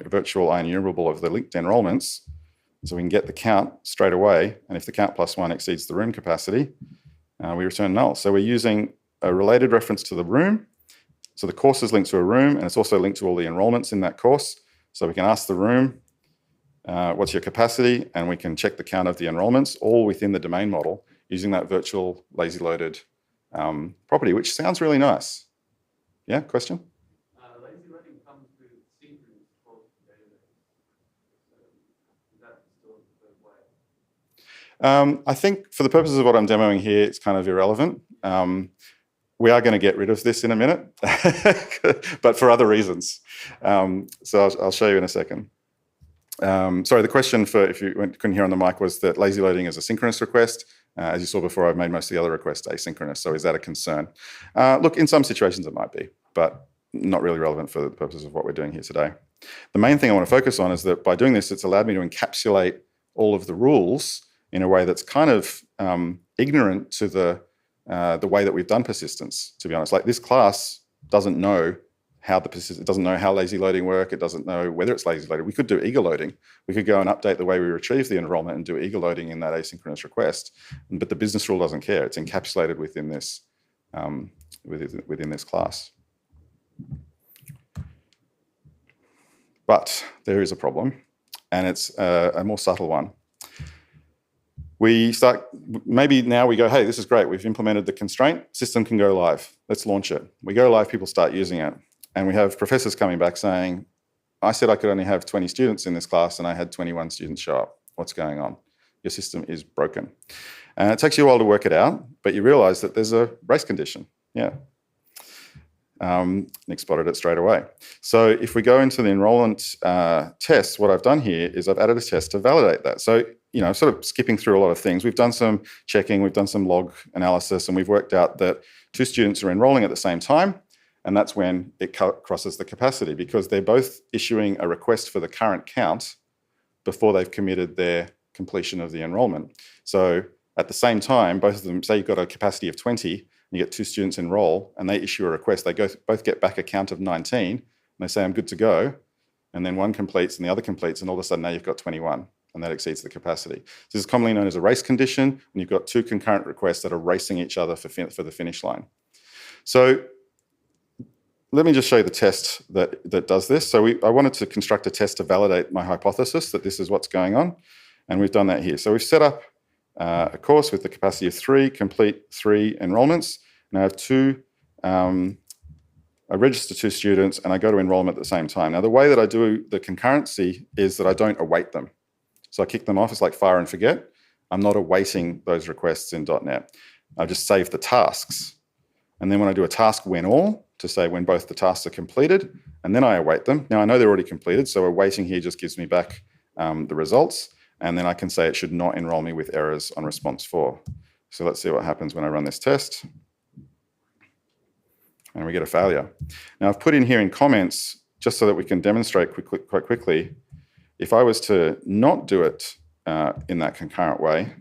virtual IEnumerable of the linked enrolments. So we can get the count straight away. And if the count +1 exceeds the room capacity, we return null. So we're using a related reference to the room. So the course is linked to a room, and it's also linked to all the enrolments in that course. So we can ask the room, what's your capacity? And we can check the count of the enrolments, all within the domain model, using that virtual lazy loaded property, which sounds really nice. Yeah, question? Lazy loading comes with synchronous calls to database. So is that still the way? I think for the purposes of what I'm demoing here, it's kind of irrelevant. We are going to get rid of this in a minute, but for other reasons. So I'll show you in a second. Sorry, the question for, if you couldn't hear on the mic, was that lazy loading is a synchronous request. As you saw before, I've made most of the other requests asynchronous. So is that a concern? Look, in some situations it might be, but not really relevant for the purposes of what we're doing here today. The main thing I want to focus on is that by doing this, it's allowed me to encapsulate all of the rules in a way that's kind of ignorant to the way that we've done persistence, to be honest. Like this class doesn't know how it doesn't know how lazy loading work. It doesn't know whether it's lazy loading. We could do eager loading. We could go and update the way we retrieve the enrollment and do eager loading in that asynchronous request. But the business rule doesn't care. It's encapsulated within this within this class. But there is a problem, and it's a more subtle one. We start, maybe now we go, hey, this is great. We've implemented the constraint. System can go live. Let's launch it. We go live, people start using it. And we have professors coming back saying, I said I could only have 20 students in this class and I had 21 students show up. What's going on? Your system is broken. And it takes you a while to work it out, but you realize that there's a race condition. Yeah. Nick spotted it straight away. So if we go into the enrollment test, what I've done here is I've added a test to validate that. So, you know, sort of skipping through a lot of things. We've done some checking, we've done some log analysis, and we've worked out that 2 students are enrolling at the same time. And that's when it crosses the capacity, because they're both issuing a request for the current count before they've committed their completion of the enrollment. So at the same time, both of them, say you've got a capacity of 20, and you get 2 students enroll, and they issue a request. They both get back a count of 19, and they say, I'm good to go. And then one completes and the other completes, and all of a sudden now you've got 21, and that exceeds the capacity. So this is commonly known as a race condition, when you've got 2 concurrent requests that are racing each other for the finish line. So let me just show you the test that does this. So I wanted to construct a test to validate my hypothesis that this is what's going on, and we've done that here. So we've set up a course with the capacity of 3, complete 3 enrollments, and I have I register 2 students and I go to enrollment at the same time. Now the way that I do the concurrency is that I don't await them. So I kick them off. It's like fire and forget. I'm not awaiting those requests in .NET. I just save the tasks. And then when I do a task when all, to say when both the tasks are completed, and then I await them. Now I know they're already completed, so awaiting here just gives me back the results, and then I can say it should not enroll me with errors on response 4. So let's see what happens when I run this test. And we get a failure. Now I've put in here in comments, just so that we can demonstrate quite quickly, if I was to not do it in that concurrent way,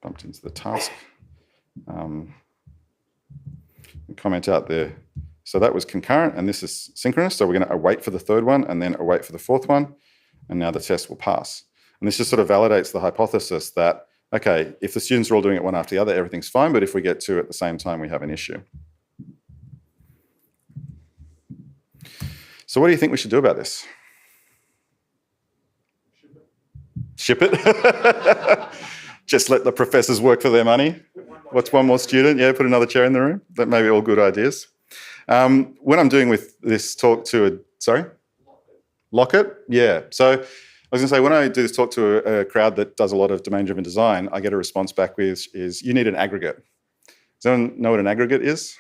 bumped into the task. comment out there. So that was concurrent, and this is synchronous. So we're going to await for the third one and then await for the fourth one, and now the test will pass. And this just sort of validates the hypothesis that, okay, if the students are all doing it one after the other, everything's fine, but if we get two at the same time, we have an issue. So what do you think we should do about this? Ship it? Just let the professors work for their money? What's one more student? Yeah, put another chair in the room? That may be all good ideas. When I'm doing with this talk to sorry? Lock it? Yeah. So I was going to say, when I do this talk to a crowd that does a lot of domain-driven design, I get a response back with is, you need an aggregate. Does anyone know what an aggregate is?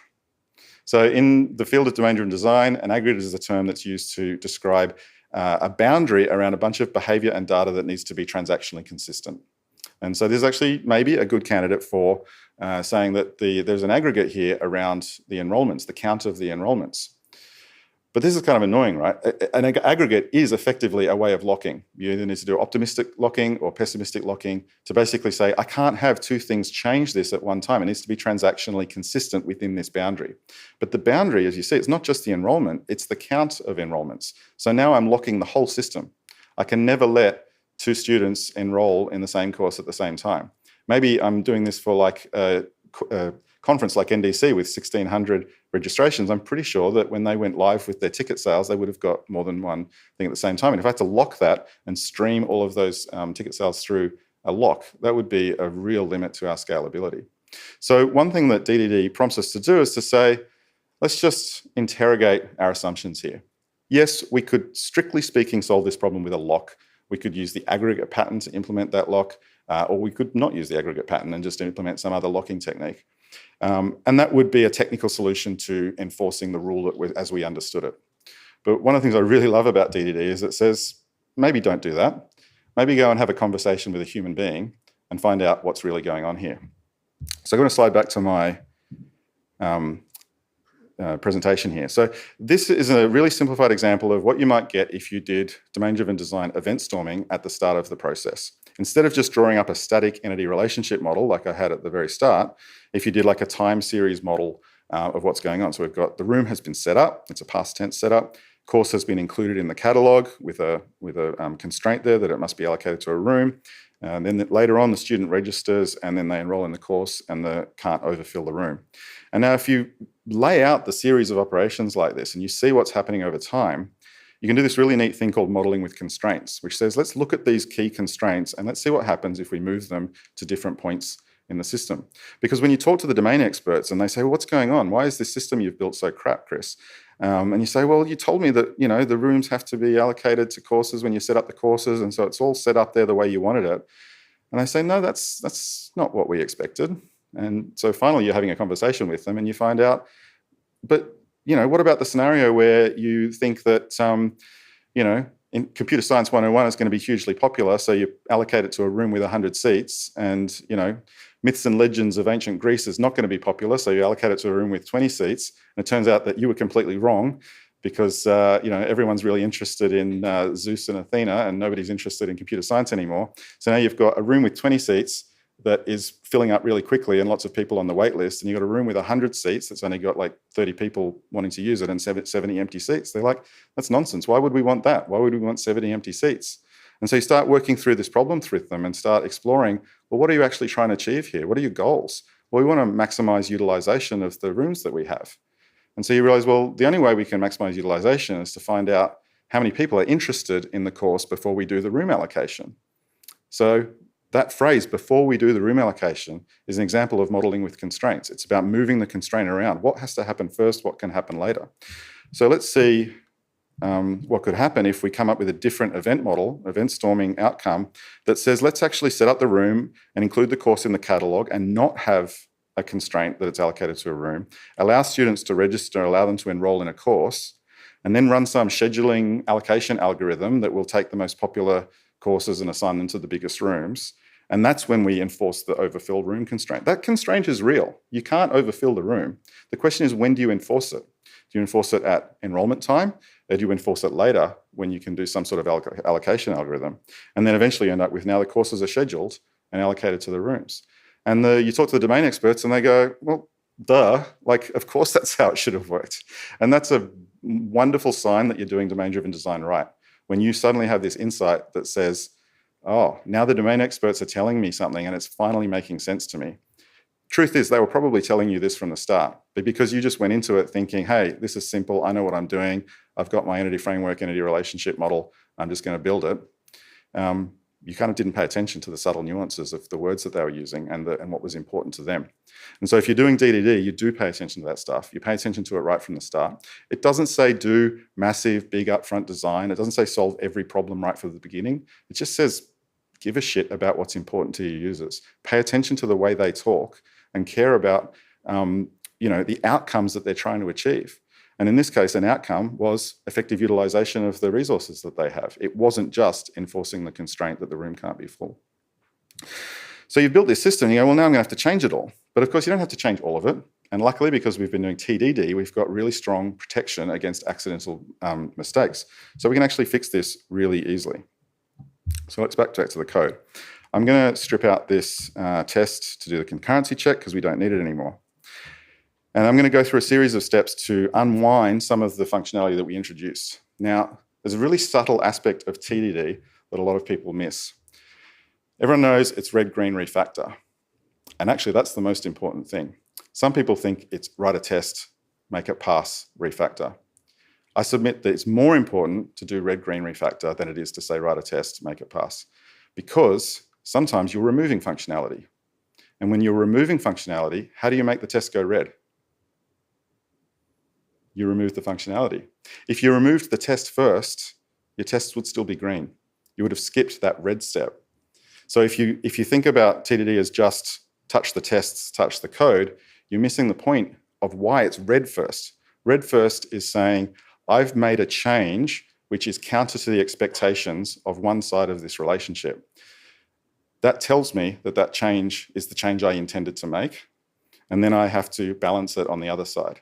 So in the field of domain-driven design, an aggregate is a term that's used to describe a boundary around a bunch of behavior and data that needs to be transactionally consistent. And so there's actually maybe a good candidate for saying that there's an aggregate here around the enrolments, the count of the enrolments. But this is kind of annoying, right? An aggregate is effectively a way of locking. You either need to do optimistic locking or pessimistic locking to basically say, I can't have two things change this at one time. It needs to be transactionally consistent within this boundary. But the boundary, as you see, it's not just the enrolment, it's the count of enrolments. So now I'm locking the whole system. I can never let two students enroll in the same course at the same time. Maybe I'm doing this for like a conference like NDC with 1,600 registrations. I'm pretty sure that when they went live with their ticket sales, they would have got more than one thing at the same time. And if I had to lock that and stream all of those ticket sales through a lock, that would be a real limit to our scalability. So one thing that DDD prompts us to do is to say, let's just interrogate our assumptions here. Yes, we could, strictly speaking, solve this problem with a lock. We could use the aggregate pattern to implement that lock, or we could not use the aggregate pattern and just implement some other locking technique. And that would be a technical solution to enforcing the rule as we understood it. But one of the things I really love about DDD is it says, maybe don't do that. Maybe go and have a conversation with a human being and find out what's really going on here. So I'm going to slide back to my presentation here. So this is a really simplified example of what you might get if you did domain-driven design event storming at the start of the process. Instead of just drawing up a static entity relationship model like I had at the very start, if you did like a time series model of what's going on. So we've got the room has been set up, it's a past tense setup, course has been included in the catalog with a constraint there that it must be allocated to a room. And then later on, the student registers and then they enroll in the course and they can't overfill the room. And now if you lay out the series of operations like this and you see what's happening over time, you can do this really neat thing called modeling with constraints, which says, let's look at these key constraints and let's see what happens if we move them to different points in the system. Because when you talk to the domain experts and they say, well, what's going on? Why is this system you've built so crap, Chris? And you say, well, you told me that, the rooms have to be allocated to courses when you set up the courses. And so it's all set up there the way you wanted it. And they say, no, that's not what we expected. And so finally you're having a conversation with them and you find out, but what about the scenario where you think that, in Computer Science 101 is going to be hugely popular, so you allocate it to a room with 100 seats and, Myths and Legends of Ancient Greece is not going to be popular, so you allocate it to a room with 20 seats, and it turns out that you were completely wrong because, everyone's really interested in Zeus and Athena and nobody's interested in computer science anymore. So now you've got a room with 20 seats that is filling up really quickly and lots of people on the wait list, and you've got a room with 100 seats that's only got like 30 people wanting to use it and 70 empty seats. They're like, that's nonsense. Why would we want that? Why would we want 70 empty seats? And so you start working through this problem with them and start exploring, well, what are you actually trying to achieve here? What are your goals? Well, we want to maximize utilization of the rooms that we have. And so you realize, well, the only way we can maximize utilization is to find out how many people are interested in the course before we do the room allocation. So that phrase, before we do the room allocation, is an example of modeling with constraints. It's about moving the constraint around. What has to happen first? What can happen later? So let's see what could happen if we come up with a different event model, event storming outcome, that says, let's actually set up the room and include the course in the catalog and not have a constraint that it's allocated to a room, allow students to register, allow them to enroll in a course, and then run some scheduling allocation algorithm that will take the most popular courses and assign them to the biggest rooms. And that's when we enforce the overfill room constraint. That constraint is real. You can't overfill the room. The question is, when do you enforce it? Do you enforce it at enrollment time? Or do you enforce it later when you can do some sort of allocation algorithm? And then eventually you end up with, now the courses are scheduled and allocated to the rooms. And you talk to the domain experts and they go, well, duh, like, of course that's how it should have worked. And that's a wonderful sign that you're doing domain-driven design right. When you suddenly have this insight that says, oh, now the domain experts are telling me something and it's finally making sense to me. Truth is, they were probably telling you this from the start, but because you just went into it thinking, hey, this is simple, I know what I'm doing, I've got my entity framework, entity relationship model, I'm just going to build it. You kind of didn't pay attention to the subtle nuances of the words that they were using and what was important to them. And so if you're doing DDD, you do pay attention to that stuff. You pay attention to it right from the start. It doesn't say do massive, big upfront design. It doesn't say solve every problem right from the beginning. It just says give a shit about what's important to your users. Pay attention to the way they talk and care about the outcomes that they're trying to achieve. And in this case, an outcome was effective utilization of the resources that they have. It wasn't just enforcing the constraint that the room can't be full. So you've built this system, and you go, well, now I'm going to have to change it all. But of course, you don't have to change all of it. And luckily, because we've been doing TDD, we've got really strong protection against accidental mistakes. So we can actually fix this really easily. So let's back to the code. I'm going to strip out this test to do the concurrency check because we don't need it anymore. And I'm going to go through a series of steps to unwind some of the functionality that we introduced. Now, there's a really subtle aspect of TDD that a lot of people miss. Everyone knows it's red, green, refactor. And actually, that's the most important thing. Some people think it's write a test, make it pass, refactor. I submit that it's more important to do red, green, refactor than it is to say write a test, make it pass. Because sometimes you're removing functionality. And when you're removing functionality, how do you make the test go red? You remove the functionality. If you removed the test first, your tests would still be green. You would have skipped that red step. So if you think about TDD as just touch the tests, touch the code, you're missing the point of why it's red first. Red first is saying, I've made a change which is counter to the expectations of one side of this relationship. That tells me that that change is the change I intended to make, and then I have to balance it on the other side.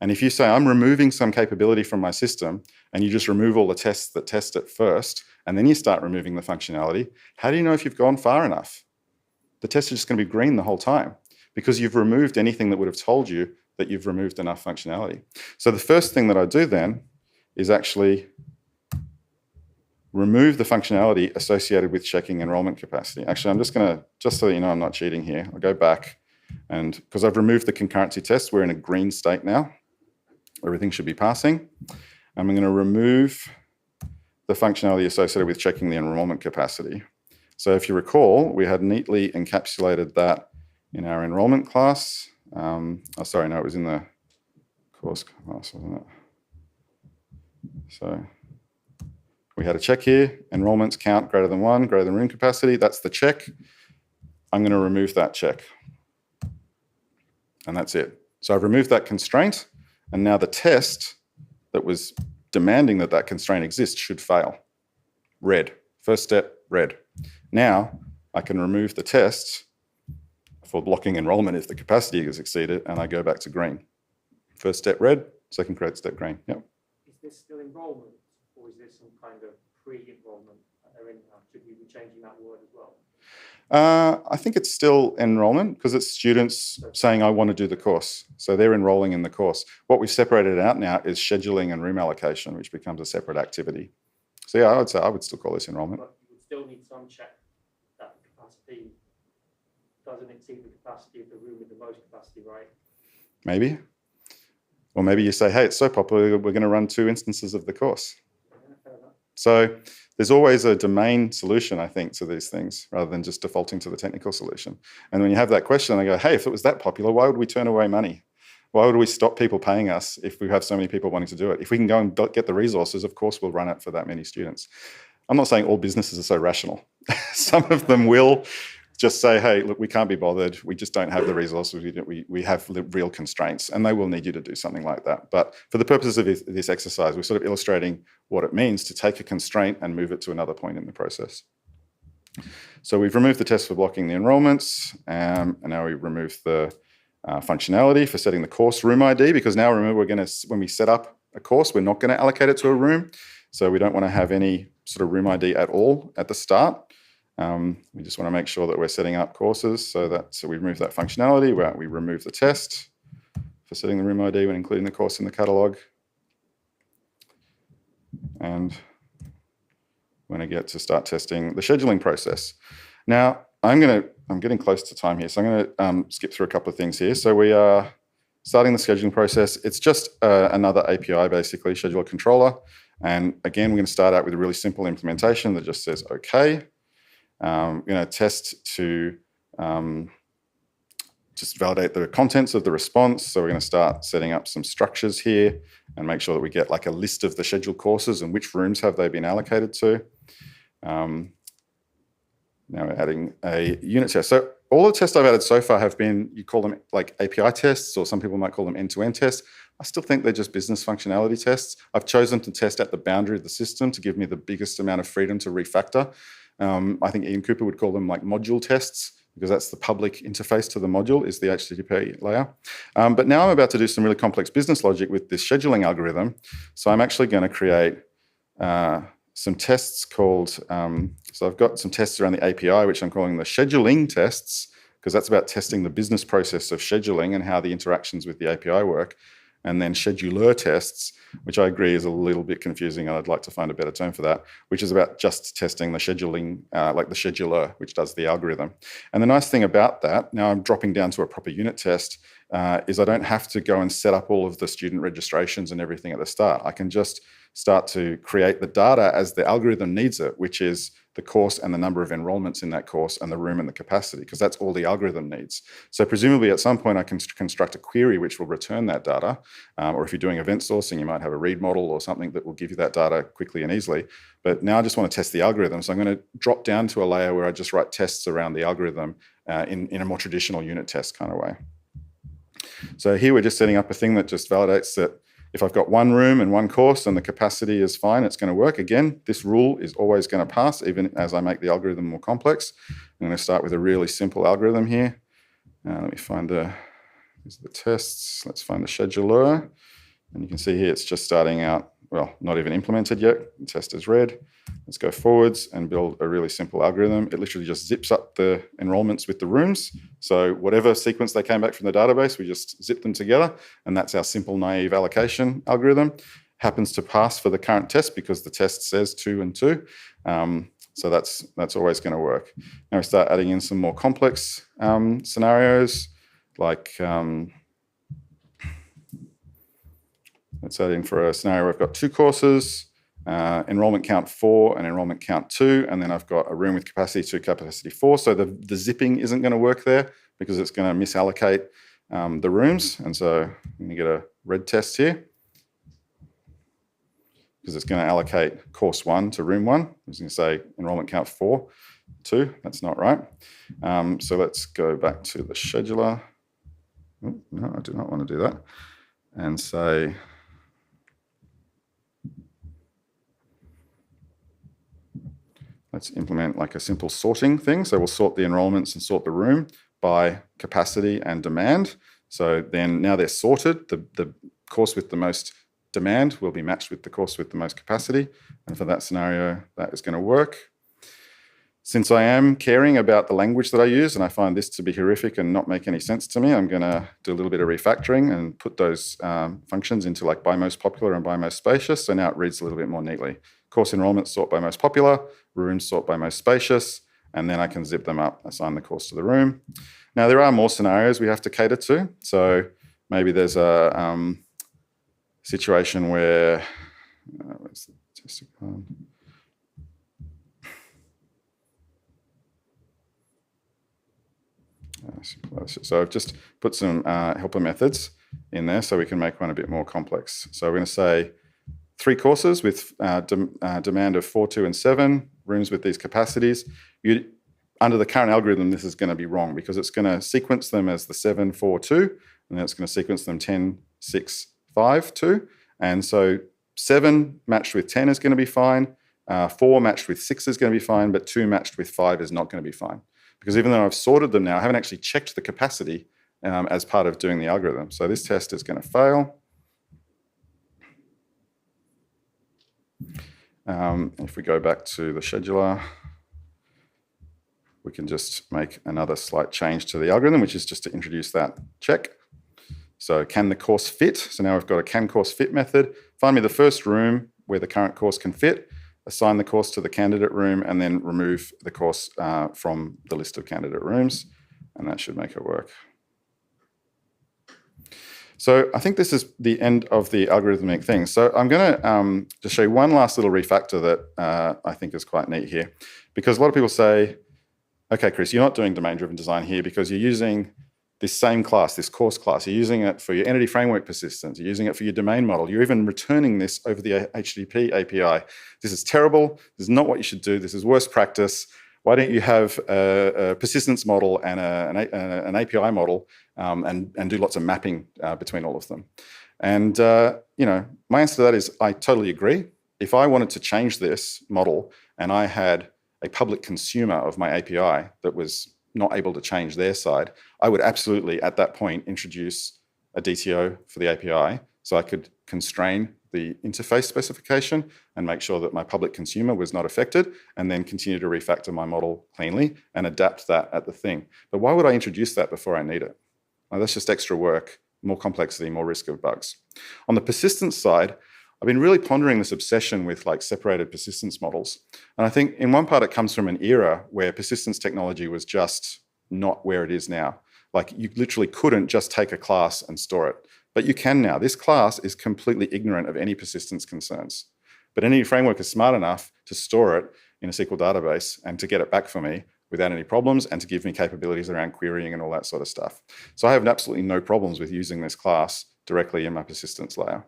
And if you say, I'm removing some capability from my system, and you just remove all the tests that test it first, and then you start removing the functionality, how do you know if you've gone far enough? The test is just going to be green the whole time because you've removed anything that would have told you that you've removed enough functionality. So the first thing that I do then is actually remove the functionality associated with checking enrollment capacity. Actually, I'm just going to, just so you know I'm not cheating here, I'll go back, and because I've removed the concurrency test, we're in a green state now. Everything should be passing. I'm going to remove the functionality associated with checking the enrollment capacity. So if you recall, we had neatly encapsulated that in our enrollment class. It was in the course class, wasn't it? So we had a check here, enrollments count greater than 1, greater than room capacity. That's the check. I'm going to remove that check. And that's it. So I've removed that constraint. And now the test that was demanding that that constraint exists should fail. Red. First step, red. Now I can remove the test for blocking enrollment if the capacity is exceeded, and I go back to green. First step red, second step green. Yep. Is this still enrolment, or is this some kind of pre-enrollment? Should we be changing that word as well? I think it's still enrollment because it's students saying, I want to do the course. So they're enrolling in the course. What we've separated out now is scheduling and room allocation, which becomes a separate activity. So yeah, I would still call this enrollment. But you would still need some check that the capacity doesn't exceed the capacity of the room with the most capacity, right? Maybe. Or maybe you say, hey, it's so popular, we're going to run 2 instances of the course. Yeah, fair enough. So there's always a domain solution, I think, to these things, rather than just defaulting to the technical solution. And when you have that question, I go, hey, if it was that popular, why would we turn away money? Why would we stop people paying us if we have so many people wanting to do it? If we can go and get the resources, of course, we'll run it for that many students. I'm not saying all businesses are so rational. Some of them will just say, hey, look, we can't be bothered. We just don't have the resources. We have real constraints, and they will need you to do something like that. But for the purposes of this exercise, we're sort of illustrating what it means to take a constraint and move it to another point in the process. So we've removed the test for blocking the enrollments, and now we remove the functionality for setting the course room ID, because now remember, when we set up a course, we're not going to allocate it to a room. So we don't want to have any sort of room ID at all at the start. We just want to make sure that we're setting up courses so we remove that functionality, we remove the test, for setting the room ID when including the course in the catalogue. And when I get to start testing the scheduling process. Now, I'm getting close to time here, so I'm going to skip through a couple of things here. So we are starting the scheduling process. It's just another API, basically, scheduler controller. And again, we're going to start out with a really simple implementation that just says, OK. We're going to test to just validate the contents of the response. So we're going to start setting up some structures here and make sure that we get like a list of the scheduled courses and which rooms have they been allocated to. Now we're adding a unit test. So all the tests I've added so far have been, you call them like API tests, or some people might call them end-to-end tests. I still think they're just business functionality tests. I've chosen to test at the boundary of the system to give me the biggest amount of freedom to refactor. I think Ian Cooper would call them like module tests, because that's the public interface to the module is the HTTP layer. But now I'm about to do some really complex business logic with this scheduling algorithm. So I'm actually going to create some tests called, so I've got some tests around the API, which I'm calling the scheduling tests, because that's about testing the business process of scheduling and how the interactions with the API work. And then scheduler tests, which I agree is a little bit confusing, and I'd like to find a better term for that, which is about just testing the scheduling, like the scheduler, which does the algorithm. And the nice thing about that, now I'm dropping down to a proper unit test, is I don't have to go and set up all of the student registrations and everything at the start. I can just start to create the data as the algorithm needs it, which is the course and the number of enrolments in that course and the room and the capacity, because that's all the algorithm needs. So presumably at some point I can construct a query which will return that data, or if you're doing event sourcing, you might have a read model or something that will give you that data quickly and easily. But now I just want to test the algorithm, so I'm going to drop down to a layer where I just write tests around the algorithm in a more traditional unit test kind of way. So here we're just setting up a thing that just validates that if I've got one room and one course and the capacity is fine, it's going to work. Again, this rule is always going to pass, even as I make the algorithm more complex. I'm going to start with a really simple algorithm here. Let me find these are the tests. Let's find the scheduler. And you can see here it's just starting out, well, not even implemented yet. The test is red. Let's go forwards and build a really simple algorithm. It literally just zips up the enrolments with the rooms. So whatever sequence they came back from the database, we just zip them together. And that's our simple naive allocation algorithm. Happens to pass for the current test because the test says 2 and 2. So that's always going to work. Now we start adding in some more complex scenarios, like let's add in for a scenario where I've got 2 courses, enrollment count 4 and enrollment count 2, and then I've got a room with capacity 2, capacity 4. So the zipping isn't going to work there because it's going to misallocate the rooms. And so I'm going to get a red test here because it's going to allocate course 1 to room 1. I'm just going to say enrollment count 4, 2. That's not right. So let's go back to the scheduler. Oh, no, I do not want to do that. And say, let's implement like a simple sorting thing. So we'll sort the enrolments and sort the room by capacity and demand. So then now they're sorted. The course with the most demand will be matched with the course with the most capacity. And for that scenario, that is going to work. Since I am caring about the language that I use and I find this to be horrific and not make any sense to me, I'm going to do a little bit of refactoring and put those functions into like by most popular and by most spacious. So now it reads a little bit more neatly. Course enrollments sort by most popular, rooms sort by most spacious, and then I can zip them up, assign the course to the room. Now there are more scenarios we have to cater to. So maybe there's a situation where, where's the testing card? So I've just put some helper methods in there so we can make one a bit more complex. So we're going to say 3 courses with demand of 4, 2, and 7, rooms with these capacities. Under the current algorithm, this is going to be wrong because it's going to sequence them as the 7, 4, 2, and then it's going to sequence them 10, 6, 5, 2. And so 7 matched with 10 is going to be fine, 4 matched with 6 is going to be fine, but 2 matched with 5 is not going to be fine. Because even though I've sorted them now, I haven't actually checked the capacity as part of doing the algorithm. So this test is going to fail. If we go back to the scheduler, we can just make another slight change to the algorithm, which is just to introduce that check. So can the course fit? So now we've got a can course fit method. Find me the first room where the current course can fit, assign the course to the candidate room, and then remove the course from the list of candidate rooms. And that should make it work. So I think this is the end of the algorithmic thing. So I'm going to just show you one last little refactor that I think is quite neat here. Because a lot of people say, okay, Chris, you're not doing domain-driven design here because you're using this same class, this course class. You're using it for your entity framework persistence. You're using it for your domain model. You're even returning this over the HTTP API. This is terrible. This is not what you should do. This is worst practice. Why don't you have a persistence model and an API model and do lots of mapping between all of them? And my answer to that is I totally agree. If I wanted to change this model and I had a public consumer of my API that was not able to change their side, I would absolutely at that point introduce a DTO for the API so I could constrain the interface specification and make sure that my public consumer was not affected, and then continue to refactor my model cleanly and adapt that at the thing. But why would I introduce that before I need it? Well, that's just extra work, more complexity, more risk of bugs. On the persistence side, I've been really pondering this obsession with like separated persistence models. And I think in one part it comes from an era where persistence technology was just not where it is now. Like you literally couldn't just take a class and store it. But you can now. This class is completely ignorant of any persistence concerns. But any framework is smart enough to store it in a SQL database and to get it back for me without any problems and to give me capabilities around querying and all that sort of stuff. So I have absolutely no problems with using this class directly in my persistence layer.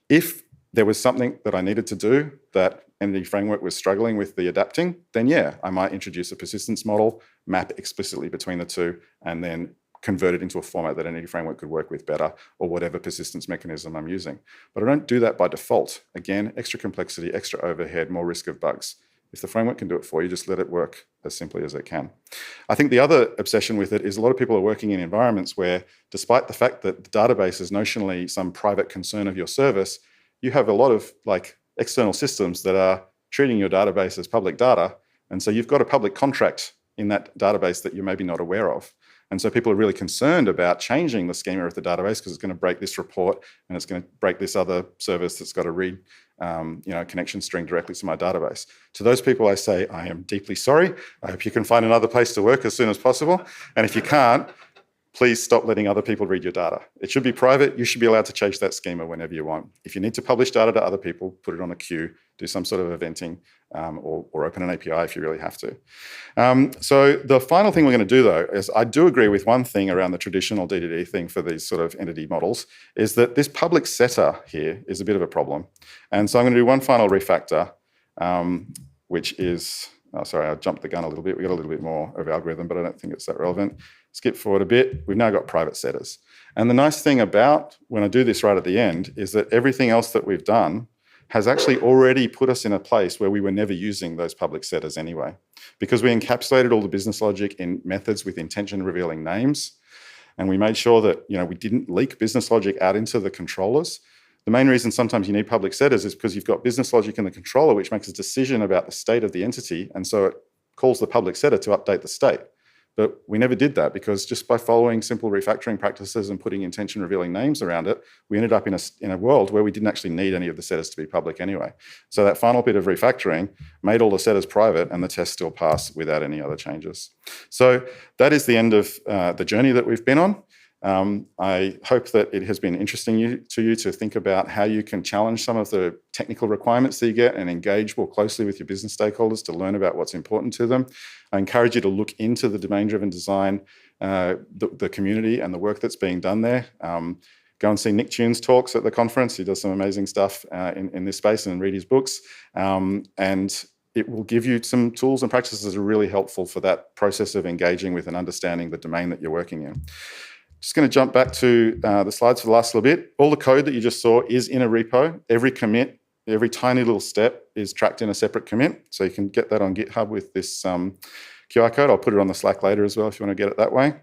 If there was something that I needed to do that Entity Framework was struggling with the adapting, then yeah, I might introduce a persistence model, map explicitly between the two, and then convert it into a format that Entity Framework could work with better, or whatever persistence mechanism I'm using. But I don't do that by default. Again, extra complexity, extra overhead, more risk of bugs. If the framework can do it for you, just let it work as simply as it can. I think the other obsession with it is a lot of people are working in environments where, despite the fact that the database is notionally some private concern of your service, you have a lot of like external systems that are treating your database as public data. And so you've got a public contract in that database that you're maybe not aware of. And so people are really concerned about changing the schema of the database because it's going to break this report and it's going to break this other service that's got to read connection string directly to my database. To those people, I say, I am deeply sorry. I hope you can find another place to work as soon as possible. And if you can't, please stop letting other people read your data. It should be private. You should be allowed to change that schema whenever you want. If you need to publish data to other people, put it on a queue, do some sort of eventing, or open an API if you really have to. So the final thing we're going to do, though, is I do agree with one thing around the traditional DDD thing for these sort of entity models, is that this public setter here is a bit of a problem. And so I'm going to do one final refactor, which is, sorry, I jumped the gun a little bit. We got a little bit more of algorithm, but I don't think it's that relevant. Skip forward a bit. We've now got private setters. And the nice thing about when I do this right at the end is that everything else that we've done has actually already put us in a place where we were never using those public setters anyway, because we encapsulated all the business logic in methods with intention revealing names. And we made sure that we didn't leak business logic out into the controllers. The main reason sometimes you need public setters is because you've got business logic in the controller, which makes a decision about the state of the entity. And so it calls the public setter to update the state. But we never did that because just by following simple refactoring practices and putting intention revealing names around it, we ended up in a world where we didn't actually need any of the setters to be public anyway. So that final bit of refactoring made all the setters private and the test still passed without any other changes. So that is the end of the journey that we've been on. I hope that it has been interesting to you to think about how you can challenge some of the technical requirements that you get and engage more closely with your business stakeholders to learn about what's important to them. I encourage you to look into the domain-driven design, the community and the work that's being done there. Go and see Nick Tune's talks at the conference. He does some amazing stuff in this space, and read his books. And it will give you some tools and practices that are really helpful for that process of engaging with and understanding the domain that you're working in. Just going to jump back to the slides for the last little bit. All the code that you just saw is in a repo. Every commit, every tiny little step is tracked in a separate commit. So you can get that on GitHub with this QR code. I'll put it on the Slack later as well if you want to get it that way.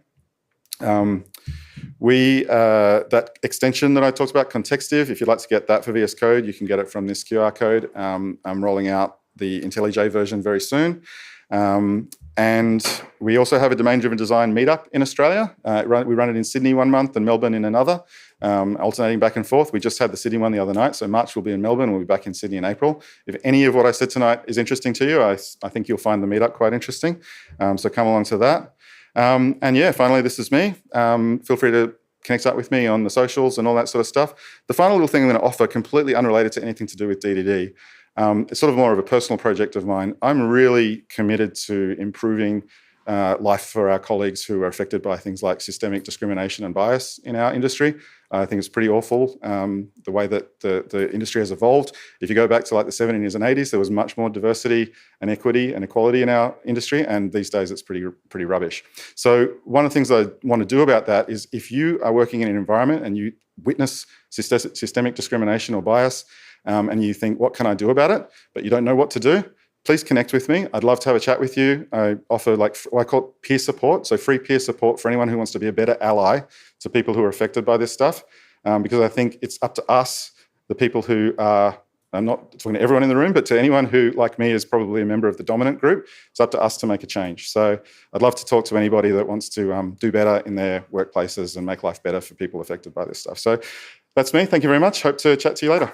That extension that I talked about, Contextive, if you'd like to get that for VS Code, you can get it from this QR code. I'm rolling out the IntelliJ version very soon. And we also have a domain-driven design meetup in Australia. We run it in Sydney one month and Melbourne in another, alternating back and forth. We just had the Sydney one the other night, so March we'll be in Melbourne, we'll be back in Sydney in April. If any of what I said tonight is interesting to you, I think you'll find the meetup quite interesting. So come along to that. And yeah, finally, this is me. Feel free to connect up with me on the socials and all that sort of stuff. The final little thing I'm going to offer, completely unrelated to anything to do with DDD, it's sort of more of a personal project of mine. I'm really committed to improving life for our colleagues who are affected by things like systemic discrimination and bias in our industry. I think it's pretty awful, the way that the industry has evolved. If you go back to like the 70s and 80s, there was much more diversity and equity and equality in our industry, and these days it's pretty rubbish. So one of the things I want to do about that is if you are working in an environment and you witness systemic discrimination or bias, and you think, what can I do about it? But you don't know what to do, please connect with me. I'd love to have a chat with you. I offer what I call peer support, so free peer support for anyone who wants to be a better ally to people who are affected by this stuff, because I think it's up to us, the people who are, I'm not talking to everyone in the room, but to anyone who, like me, is probably a member of the dominant group, it's up to us to make a change. So I'd love to talk to anybody that wants to do better in their workplaces and make life better for people affected by this stuff. So that's me. Thank you very much. Hope to chat to you later.